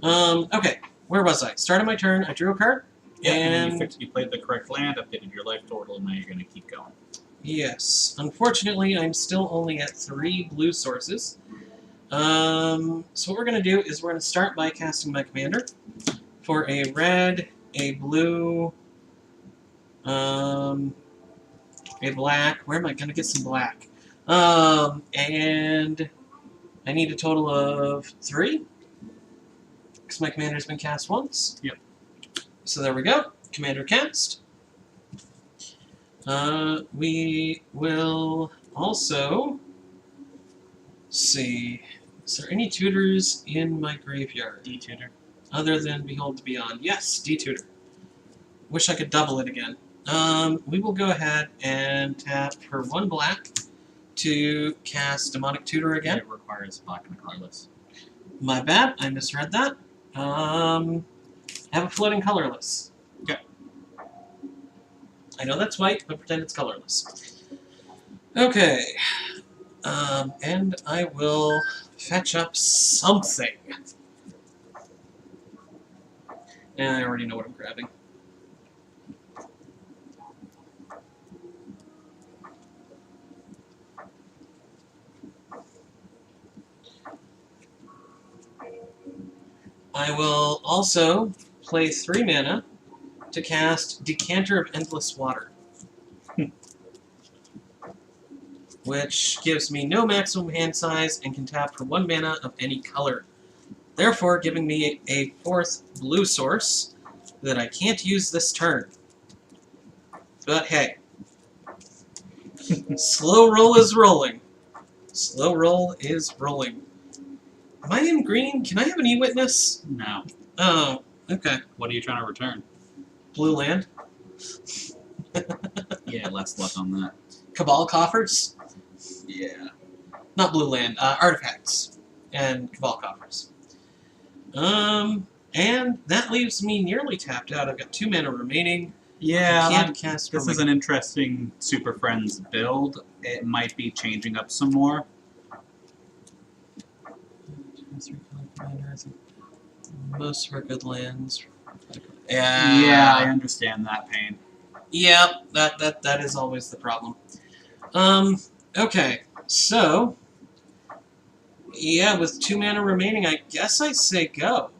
Okay, where was I? Started my turn, I drew a card. Yeah, and and then you played the correct land, updated your life total, and now you're going to keep going. Yes. Unfortunately, I'm still only at 3 blue sources. So what we're going to do is we're going to start by casting my commander for a red, a blue, a black. Where am I going to get some black? And I need a total of 3, because my commander's been cast once. Yep. So there we go. Commander cast. We will also see. Is there any tutors in my graveyard? D-tutor. Other than Behold to Beyond. Yes, D-tutor. Wish I could double it again. We will go ahead and tap for 1 black to cast Demonic Tutor again. It requires black and colorless. My bad, I misread that. Have a floating colorless. Okay. I know that's white, but pretend it's colorless. Okay. And I will fetch up something. And I already know what I'm grabbing. I will also play 3 mana to cast Decanter of Endless Water. Which gives me no maximum hand size and can tap for 1 mana of any color. Therefore, giving me a 4th blue source that I can't use this turn. But hey. Slow roll is rolling. Slow roll is rolling. Am I in green? Can I have an e-witness? No. Oh, okay. What are you trying to return? Blue land. Yeah, less luck on that. Cabal coffers? Yeah. Not blue land, artifacts. And Cabal coffers. And that leaves me nearly tapped out. I've got 2 mana remaining. Yeah, I can't cast this for is an interesting Super Friends build. It might be changing up some more. Most of our good lands. Yeah, I understand that pain. Yeah, that is always the problem. Okay, so yeah, with 2 mana remaining, I guess I say go.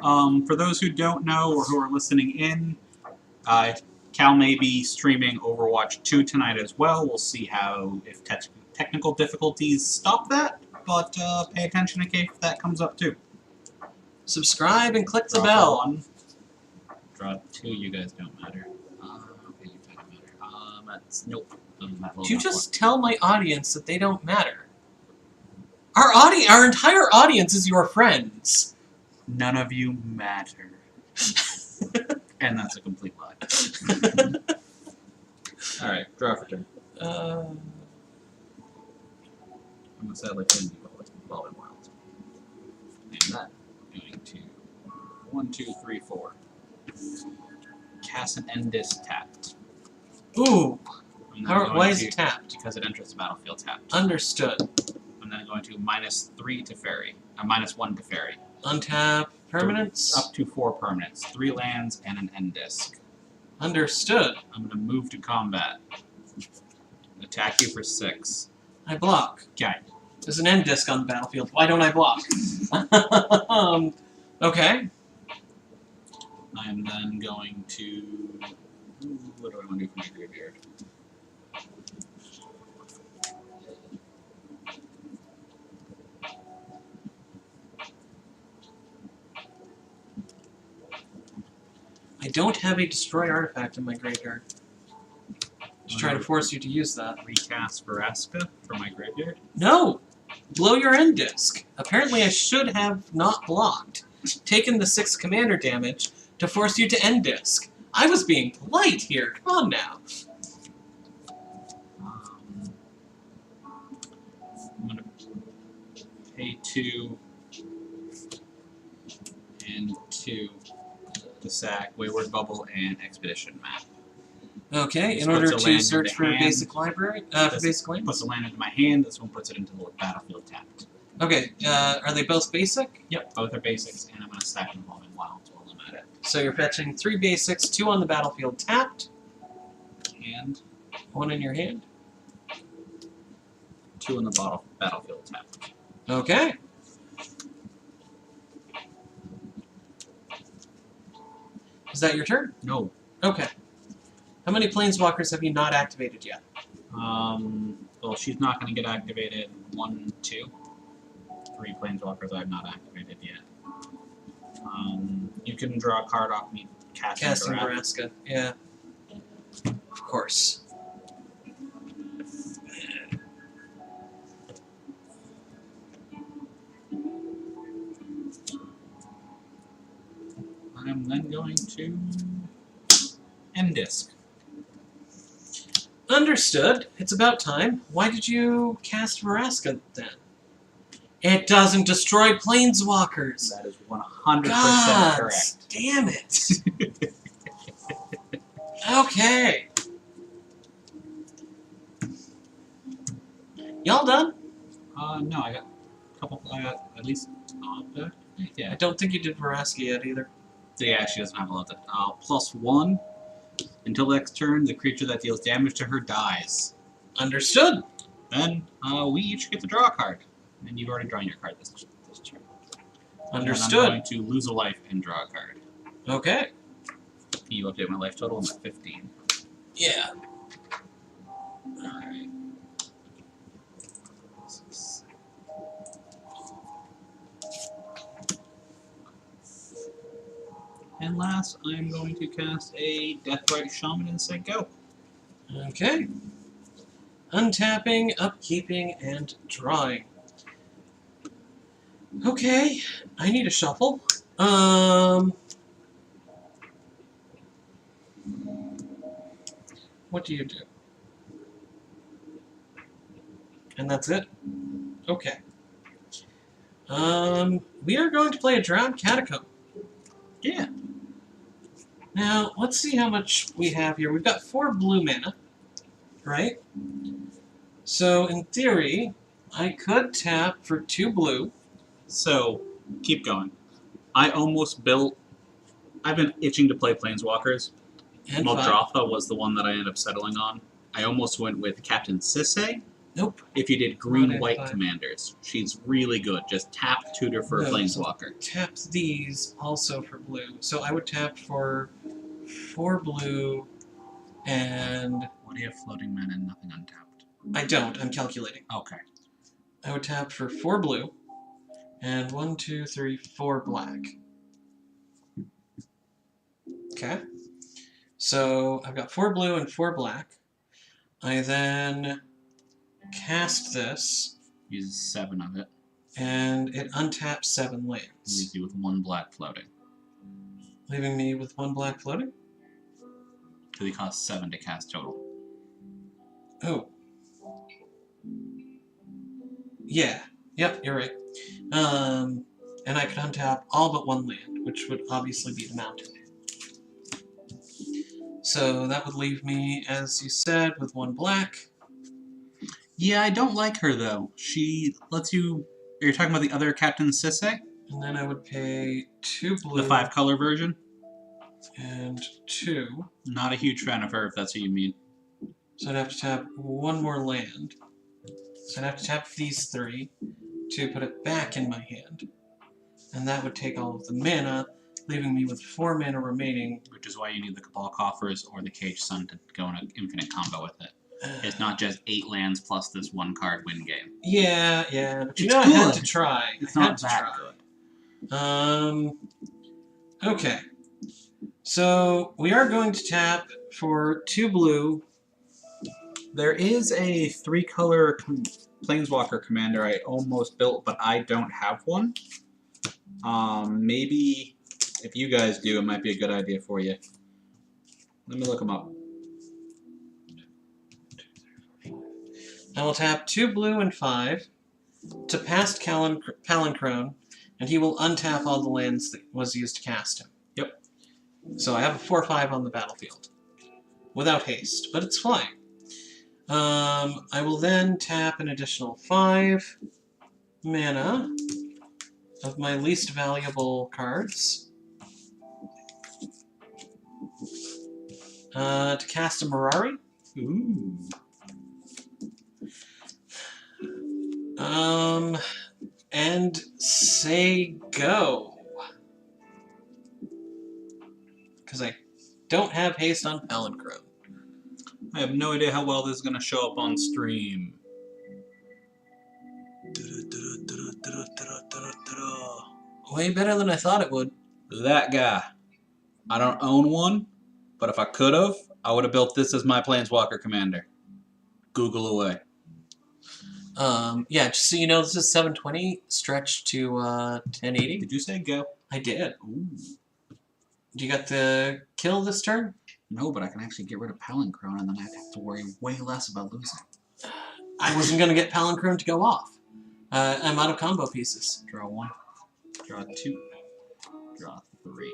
For those who don't know or who are listening in, Cal may be streaming Overwatch 2 tonight as well. We'll see how if technical difficulties stop that, but pay attention in case that comes up too. Subscribe and click the Draw bell. 1. Draw 2, you guys don't matter. Okay, you kind of matter. That's, nope. Doesn't matter. Do you just tell my audience that they don't matter? Our entire audience is your friends. None of you matter. And that's a complete lie. Alright, draw for turn. I'm gonna sadly play Ball and Wild. And that, going to 1, 2, 3, 4. Cast an Endis tapped. Ooh. Why Why is it tapped? Because it enters the battlefield tapped. Understood. I'm then going to -3 to fairy. -1 to fairy. Untap permanents. Up to 4 permanents. 3 lands and an end disc. Understood. I'm going to move to combat. Attack you for 6. I block. Okay. There's an end disc on the battlefield. Why don't I block? Okay. I'm then going to... What do I want to do for my graveyard? I don't have a destroy artifact in my graveyard. Just trying to force you to use that. Recast Veraska for my graveyard? No! Blow your end disc. Apparently I should have not blocked. Taken the 6 commander damage, to force you to end disc. I was being polite here. Come on now. I'm going to pay 2 and 2 to sack Wayward Bubble and Expedition Map. Okay, This in order puts a to land search into for hand. basic library, for basic lands? Puts a land into my hand, this one puts it into the battlefield tapped. Okay, are they both basic? Yep, both are basics, and I'm going to stack Involving Wilds while I'm at it. So you're fetching 3 basics, 2 on the battlefield tapped, And 1 in your hand. 2 on the battlefield tapped. Okay. Is that your turn? No. Okay. How many planeswalkers have you not activated yet? Well, she's not going to get activated. 1, 2. 3 planeswalkers I've not activated yet. You can draw a card off me, Kess and Vraska. Yeah. Of course. I'm then going to end disc. Understood. It's about time. Why did you cast Vraska then? It doesn't destroy planeswalkers. That is 100% God correct. Damn it. Okay. Y'all done? No, I got a couple. I got at least. I Yeah. don't think you did Vraska yet either. Yeah, she doesn't have a lot of. +1. Until next turn, the creature that deals damage to her dies. Understood. Then we each get to draw a card. And you've already drawn your card this turn. Understood. And I'm going to lose a life and draw a card. Okay. You update my life total. I'm at 15. Yeah. Alright. And last, I'm going to cast a Deathrite Shaman and say go. Okay. Untapping, upkeeping, and drawing. Okay. I need a shuffle. What do you do? And that's it? Okay. We are going to play a Drowned Catacomb. Yeah. Now, let's see how much we have here. We've got 4 blue mana, right? So, in theory, I could tap for 2 blue. So, keep going. I almost built... I've been itching to play Planeswalkers. And Muldrotha was the one that I ended up settling on. I almost went with Captain Sisse. Nope. If you did green-white commanders. She's really good. Just tap, tutor for a Planeswalker. So tap these also for blue. So I would tap for 4 blue and... What do you have floating mana and nothing untapped? I don't. I'm calculating. Okay. I would tap for 4 blue and 1, 2, 3, 4 black. Okay. So I've got 4 blue and 4 black. I then cast this. Uses 7 of it. And it untaps 7 lands. Leaves you with 1 black floating. Leaving me with 1 black floating? Because it costs 7 to cast total. Oh. Yeah. Yep, you're right. And I could untap all but 1 land, which would obviously be the mountain. So that would leave me, as you said, with 1 black. Yeah, I don't like her, though. She lets you... Are you talking about the other Captain Sisse? And then I would pay 2 blue. The 5-color version? And 2. Not a huge fan of her, if that's what you mean. So I'd have to tap 1 more land. So I'd have to tap these 3 to put it back in my hand. And that would take all of the mana, leaving me with 4 mana remaining. Which is why you need the Cabal Coffers or the Cage Sun to go in an infinite combo with it. It's not just 8 lands plus this 1 card win game. Yeah, yeah. But you It's know, good. I had to try. It's I not had to that try. good. Okay. So we are going to tap for 2 blue. There is a 3-color Planeswalker commander I almost built, but I don't have one. Maybe If you guys do, it might be a good idea for you. Let me look them up. I will tap 2 blue and 5 to past Palancrone, and he will untap all the lands that was used to cast him. Yep. So I have a 4/5 on the battlefield. Without haste, but it's flying. I will then tap an additional 5 mana of my least valuable cards to cast a Mirari. Ooh. And say go. Because I don't have haste on Palancrone. I have no idea how well this is going to show up on stream. Way better than I thought it would. That guy. I don't own one, but if I could have, I would have built this as my Planeswalker commander. Google away. Yeah, just so you know, this is 720 stretched to 1080. Did you say go? I did. Ooh. Do you got the kill this turn? No, but I can actually get rid of Palancrone, and then I'd have to worry way less about losing. I wasn't going to get Palancrone to go off. I'm out of combo pieces. Draw 1. Draw 2. Draw 3.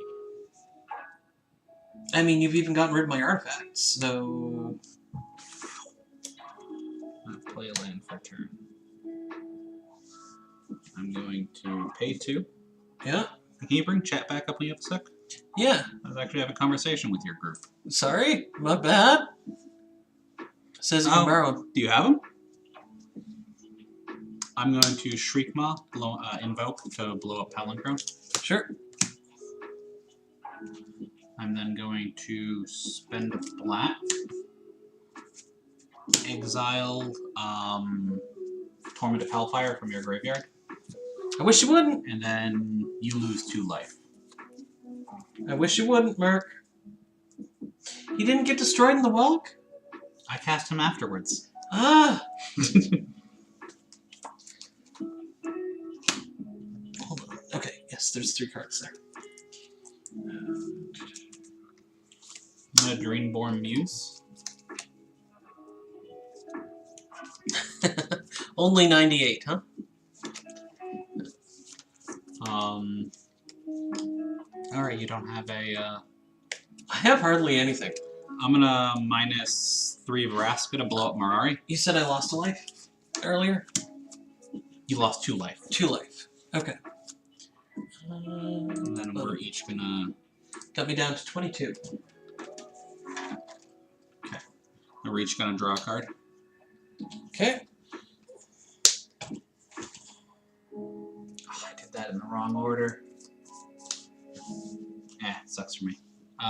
I mean, you've even gotten rid of my artifacts, so... I'll play a land for a turn. I'm going to pay 2. Yeah? Can you bring chat back up when you have a sec? Yeah. I was actually having a conversation with your group. Sorry? My bad? Says you can borrow them. Do you have them? I'm going to Shriekmaw, invoke to blow up Palancrone. Sure. I'm then going to spend a black, exile Torment of Hellfire from your graveyard, I wish you wouldn't. and then you lose 2 life. I wish you wouldn't, Mark. He didn't get destroyed in the walk? I cast him afterwards. Ah! Hold on. Okay, yes, there's 3 cards there. I'm a Dreamborn Muse. Only 98, huh? Alright, you don't have a, I have hardly anything. I'm gonna -3 Vraska to blow up Mirari. You said I lost a life earlier? You lost 2 life. 2 life. Okay. And then we're each gonna... Got me down to 22. Okay. And we're each gonna draw a card. Okay. Oh, I did that in the wrong order. Sucks for me.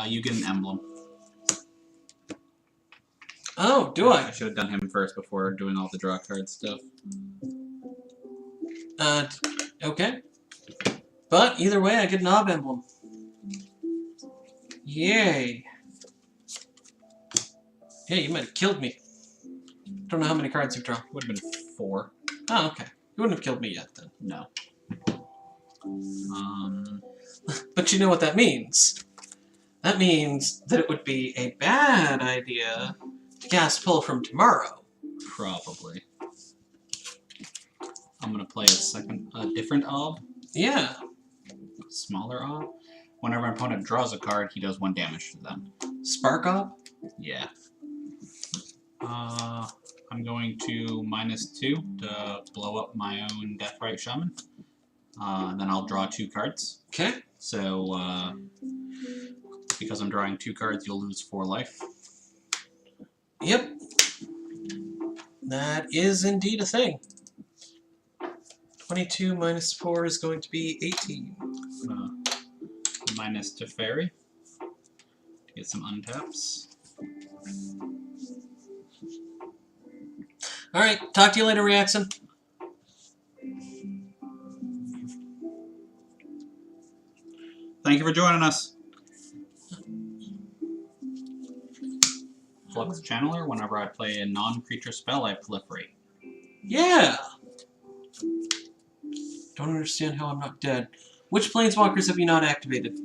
You get an emblem. Oh, do I I? should have done him first before doing all the draw card stuff. Okay. But either way, I get an Ob emblem. Yay. Yeah, you might have killed me. Don't know how many cards you've drawn. Would have been 4. Oh, okay. You wouldn't have killed me yet, then. No. But you know what that means. That means that it would be a bad idea to cast Pull from tomorrow. Probably. I'm gonna play a different Ob. Yeah. Smaller Ob. Whenever an opponent draws a card, he does 1 damage to them. Spark Ob? Yeah. I'm going to -2 to blow up my own Deathrite Shaman. Then I'll draw 2 cards. Okay. So, because I'm drawing 2 cards, you'll lose 4 life. Yep. That is indeed a thing. 22 minus 4 is going to be 18. Minus Teferi to get some untaps. Alright, talk to you later, Reaction. Thank you for joining us. Flux Channeler, whenever I play a non-creature spell, I proliferate. Yeah! Don't understand how I'm not dead. Which planeswalkers have you not activated?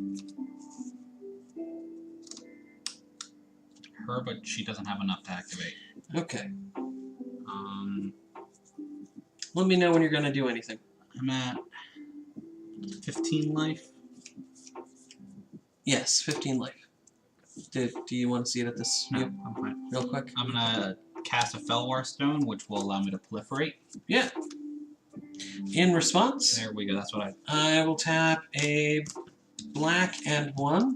Her, but she doesn't have enough to activate. Okay. Um, Let me know when you're going to do anything. I'm at 15 life. Yes, 15 life. Do you want to see it at this No, view? I'm fine. Real quick? I'm gonna cast a Felwar Stone, which will allow me to proliferate. Yeah. In response, There we go. That's what I will tap a black and 1.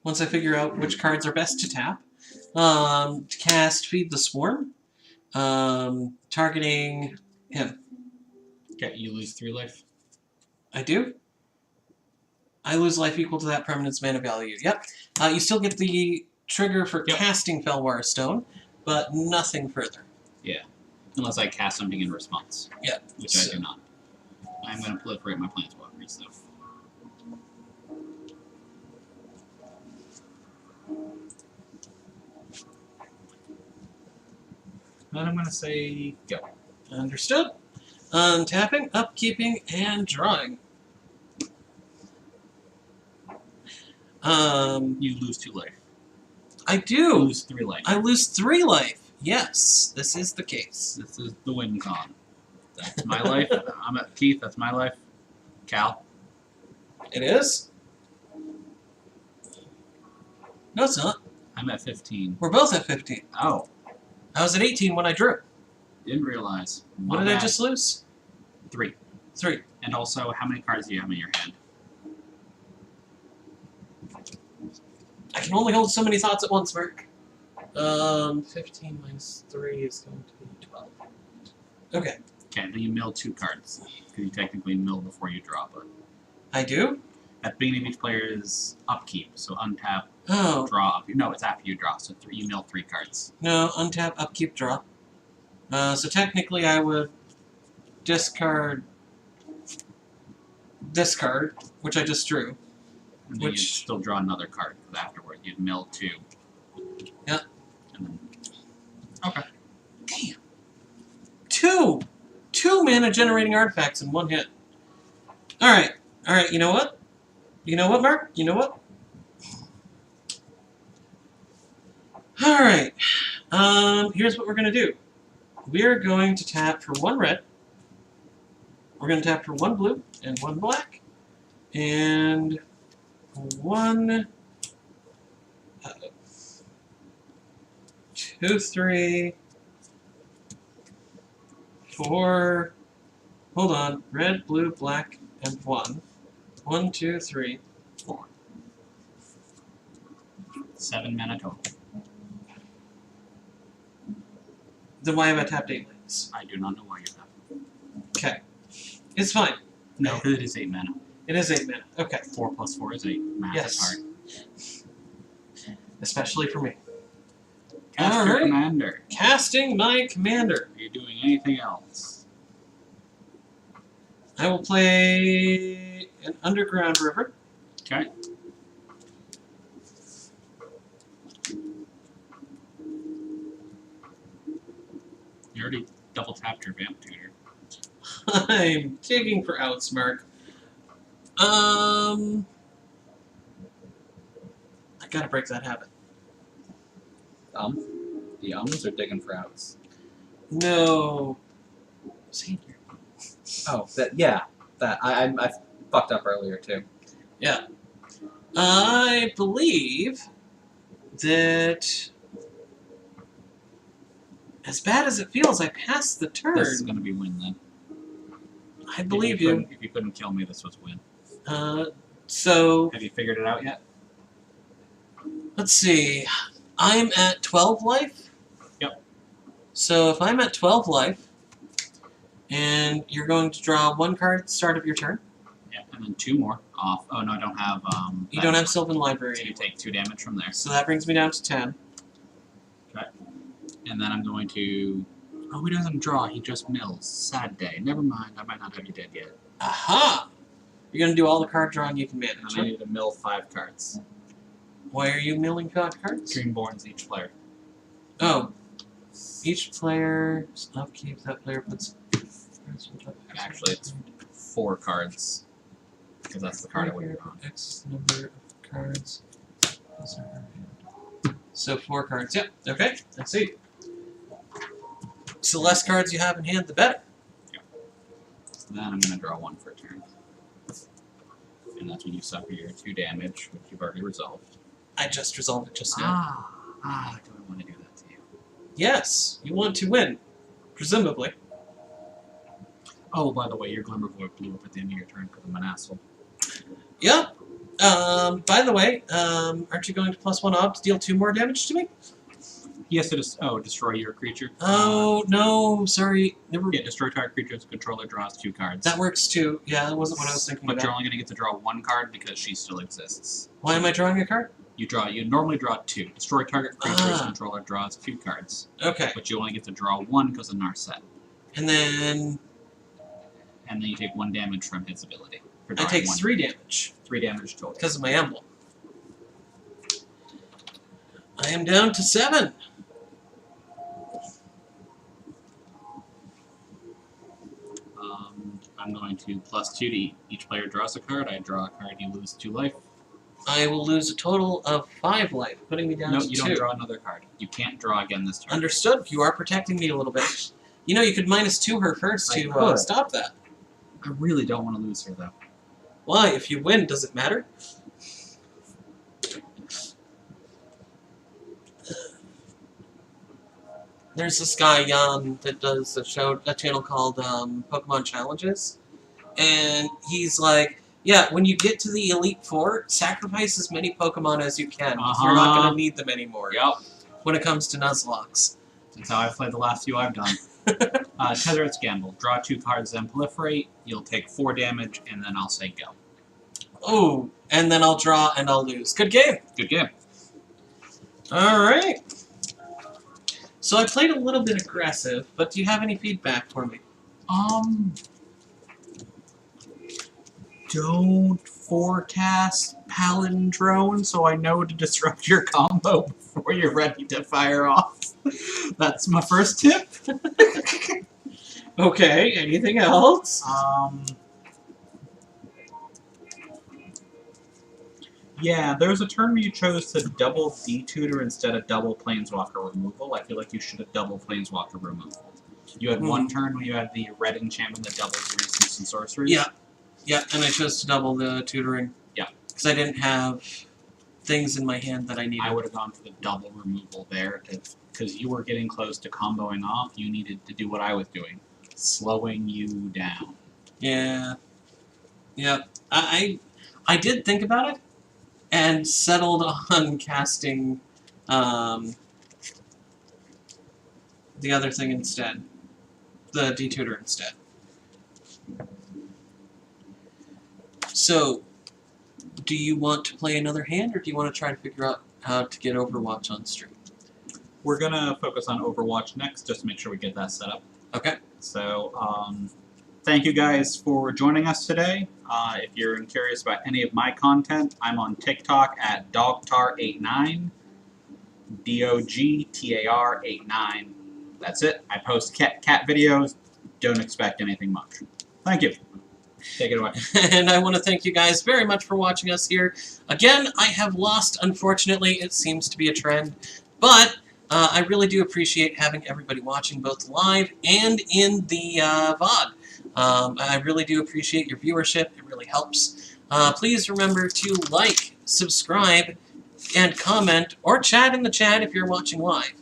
Once I figure out which cards are best to tap, to cast Feed the Swarm, targeting him. Okay, you lose 3 life. I do. I lose life equal to that permanent's mana value. Yep. You still get the trigger for casting Felwar Stone, but nothing further. Yeah. Unless I cast something in response. Yeah. Which I do not. I'm going to proliferate my planeswalkers, though. Then I'm going to say go. Understood. Tapping, upkeeping, and drawing. You lose 2 life. I do. You lose 3 life. I lose 3 life. Yes, this is the case. This is the win con. That's my life. I'm at Keith. That's my life. Cal. It is? No, it's not. I'm at 15. We're both at 15. Oh. I was at 18 when I drew. Didn't realize. What did I just lose? 3. 3. And also, how many cards do you have in your hand? I can only hold so many thoughts at once, Mark. 15 minus 3 is going to be 12. Okay. Okay, then you mill 2 cards. Because you technically mill before you draw, but... I do? At the beginning of each player's upkeep, so untap, Oh. draw, upkeep. No, it's after you draw, so you mill 3 cards. No, untap, upkeep, draw. So technically I would discard this card, which I just drew. And then you'd still draw another card, because afterward you'd mill 2. Yeah. And then... Okay. Damn. 2 mana generating artifacts in 1 hit. Alright. Alright, you know what? You know what, Mark? You know what? Alright. Here's what we're going to do. We're going to tap for 1 red. We're going to tap for 1 blue and 1 black. And 1... 2, 3... 4... Hold on. Red, blue, black, and 1. 1, 2, 3, 4. 7 mana total. Then why have I tapped 8 lands? I do not know why you're tapping. Okay. It's fine. No, because it is 8 mana. It is 8 mana. Okay. 4 plus 4 is 8. Math is hard. Especially for me. Cast your commander. Casting my commander. Are you doing anything else? I will play an Underground River. Okay. You already double tapped your Vamp Tutor. I'm digging for outs, Mark. I gotta break that habit. The ums are digging for outs. No. Senior. Oh, that I fucked up earlier too. Yeah. I believe that, as bad as it feels, I passed the turn. This is going to be win then. I believe you. If you couldn't kill me, this was win. So... Have you figured it out yet? Let's see. I'm at 12 life. Yep. So if I'm at 12 life, and you're going to draw 1 card at the start of your turn. Yeah, and then 2 more off. Oh no, I don't have. You don't have Sylvan Library. So you take 2 damage from there. So that brings me down to 10. Okay. And then I'm going to. Oh, he doesn't draw. He just mills. Sad day. Never mind. I might not have you dead yet. Aha! You're going to do all the card drawing you can manage. And I need to mill 5 cards. Why are you milling 5 cards? Dreamborns each player. Oh. Each player's upkeep, that player puts... Actually, it's 4 cards. Because that's the card I would have drawn. X number of cards. So 4 cards. Yep. Okay. I see. So the less cards you have in hand, the better. Yep. So then I'm going to draw 1 for a turn. And that's when you suffer your 2 damage, which you've already resolved. I just resolved it just now. Do I want to do that to you? Yes. You want to win. Presumably. Oh, by the way, your Glimmer Void blew up at the end of your turn because I'm an asshole. Yep. By the way, aren't you going to +1 ob to deal 2 more damage to me? Yes, it is. Oh, destroy your creature. Oh, no. Sorry. Never. Yeah, destroy target creature's controller draws 2 cards. That works too. Yeah, that wasn't what I was thinking But about. you're only going to get to draw 1 card because she still exists. Why am I drawing a card? You normally draw 2. Destroy target creature's Ah. controller draws 2 cards. Okay. But you only get to draw 1 because of Narset. And then And then you take 1 damage from his ability. For I drawing take 1. 3 damage 3 damage total. because of my emblem. I am down to 7. I'm going to +2 to each player draws a card. I draw a card, you lose 2 life. I will lose a total of 5 life, putting me down No, to 2. you don't draw another card. You can't draw again this turn. Understood. You are protecting me a little bit. You know, you could -2 her first I to could. stop that. I really don't want to lose her, though. Why? If you win, does it matter? There's this guy, that does a channel called Pokemon Challenges. And he's like, yeah, when you get to the Elite Four, sacrifice as many Pokemon as you can. Because you're not going to need them anymore. Yep. When it comes to Nuzlocke. That's how I've played the last few I've done. Tethered's Gamble. Draw 2 cards, then proliferate. You'll take 4 damage, and then I'll say go. Oh, and then I'll draw and I'll lose. Good game. Good game. Alright. So I played a little bit aggressive, but do you have any feedback for me? Don't forecast Palindrome so I know to disrupt your combo before you're ready to fire off. That's my first tip. Okay, anything else? Yeah, there's a turn where you chose to double D-Tutor instead of double Planeswalker removal. I feel like you should have double Planeswalker removal. You had one turn where you had the red enchantment that doubles your instants and sorceries. Yeah. Yeah, and I chose to double the tutoring. Yeah. Because I didn't have things in my hand that I needed. I would have gone for the double removal there, because you were getting close to comboing off. You needed to do what I was doing, slowing you down. Yeah. Yeah. I did think about it, and settled on casting the other thing instead. The D-Tutor instead. So, do you want to play another hand, or do you want to try to figure out how to get Overwatch on stream? We're going to focus on Overwatch next, just to make sure we get that set up. Okay. So, thank you guys for joining us today. If you're curious about any of my content, I'm on TikTok at Dogtar89, DOGTAR89. That's it. I post cat videos. Don't expect anything much. Thank you. Take it away. And I want to thank you guys very much for watching us here. Again, I have lost, unfortunately. It seems to be a trend. But I really do appreciate having everybody watching, both live and in the VOD. I really do appreciate your viewership. It really helps. Please remember to like, subscribe, and comment, or chat in the chat if you're watching live.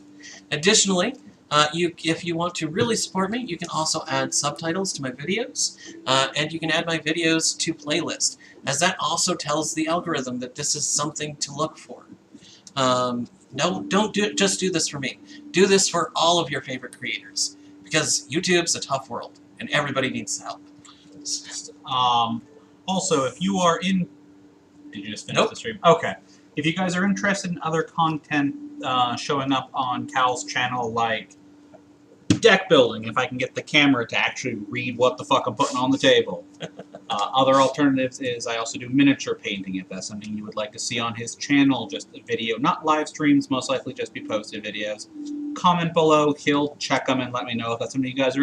Additionally, if you want to really support me, you can also add subtitles to my videos, and you can add my videos to playlist, as that also tells the algorithm that this is something to look for. No, don't just do this for me. Do this for all of your favorite creators, because YouTube's a tough world, and everybody needs help. Also, if you are in... Did you just finish the stream? Okay. If you guys are interested in other content showing up on Cal's channel, like deck building, if I can get the camera to actually read what the fuck I'm putting on the table. Other alternatives is I also do miniature painting, if that's something you would like to see on his channel, just a video, not live streams, most likely just be posted videos. comment below. He'll check them and let me know if that's something you guys are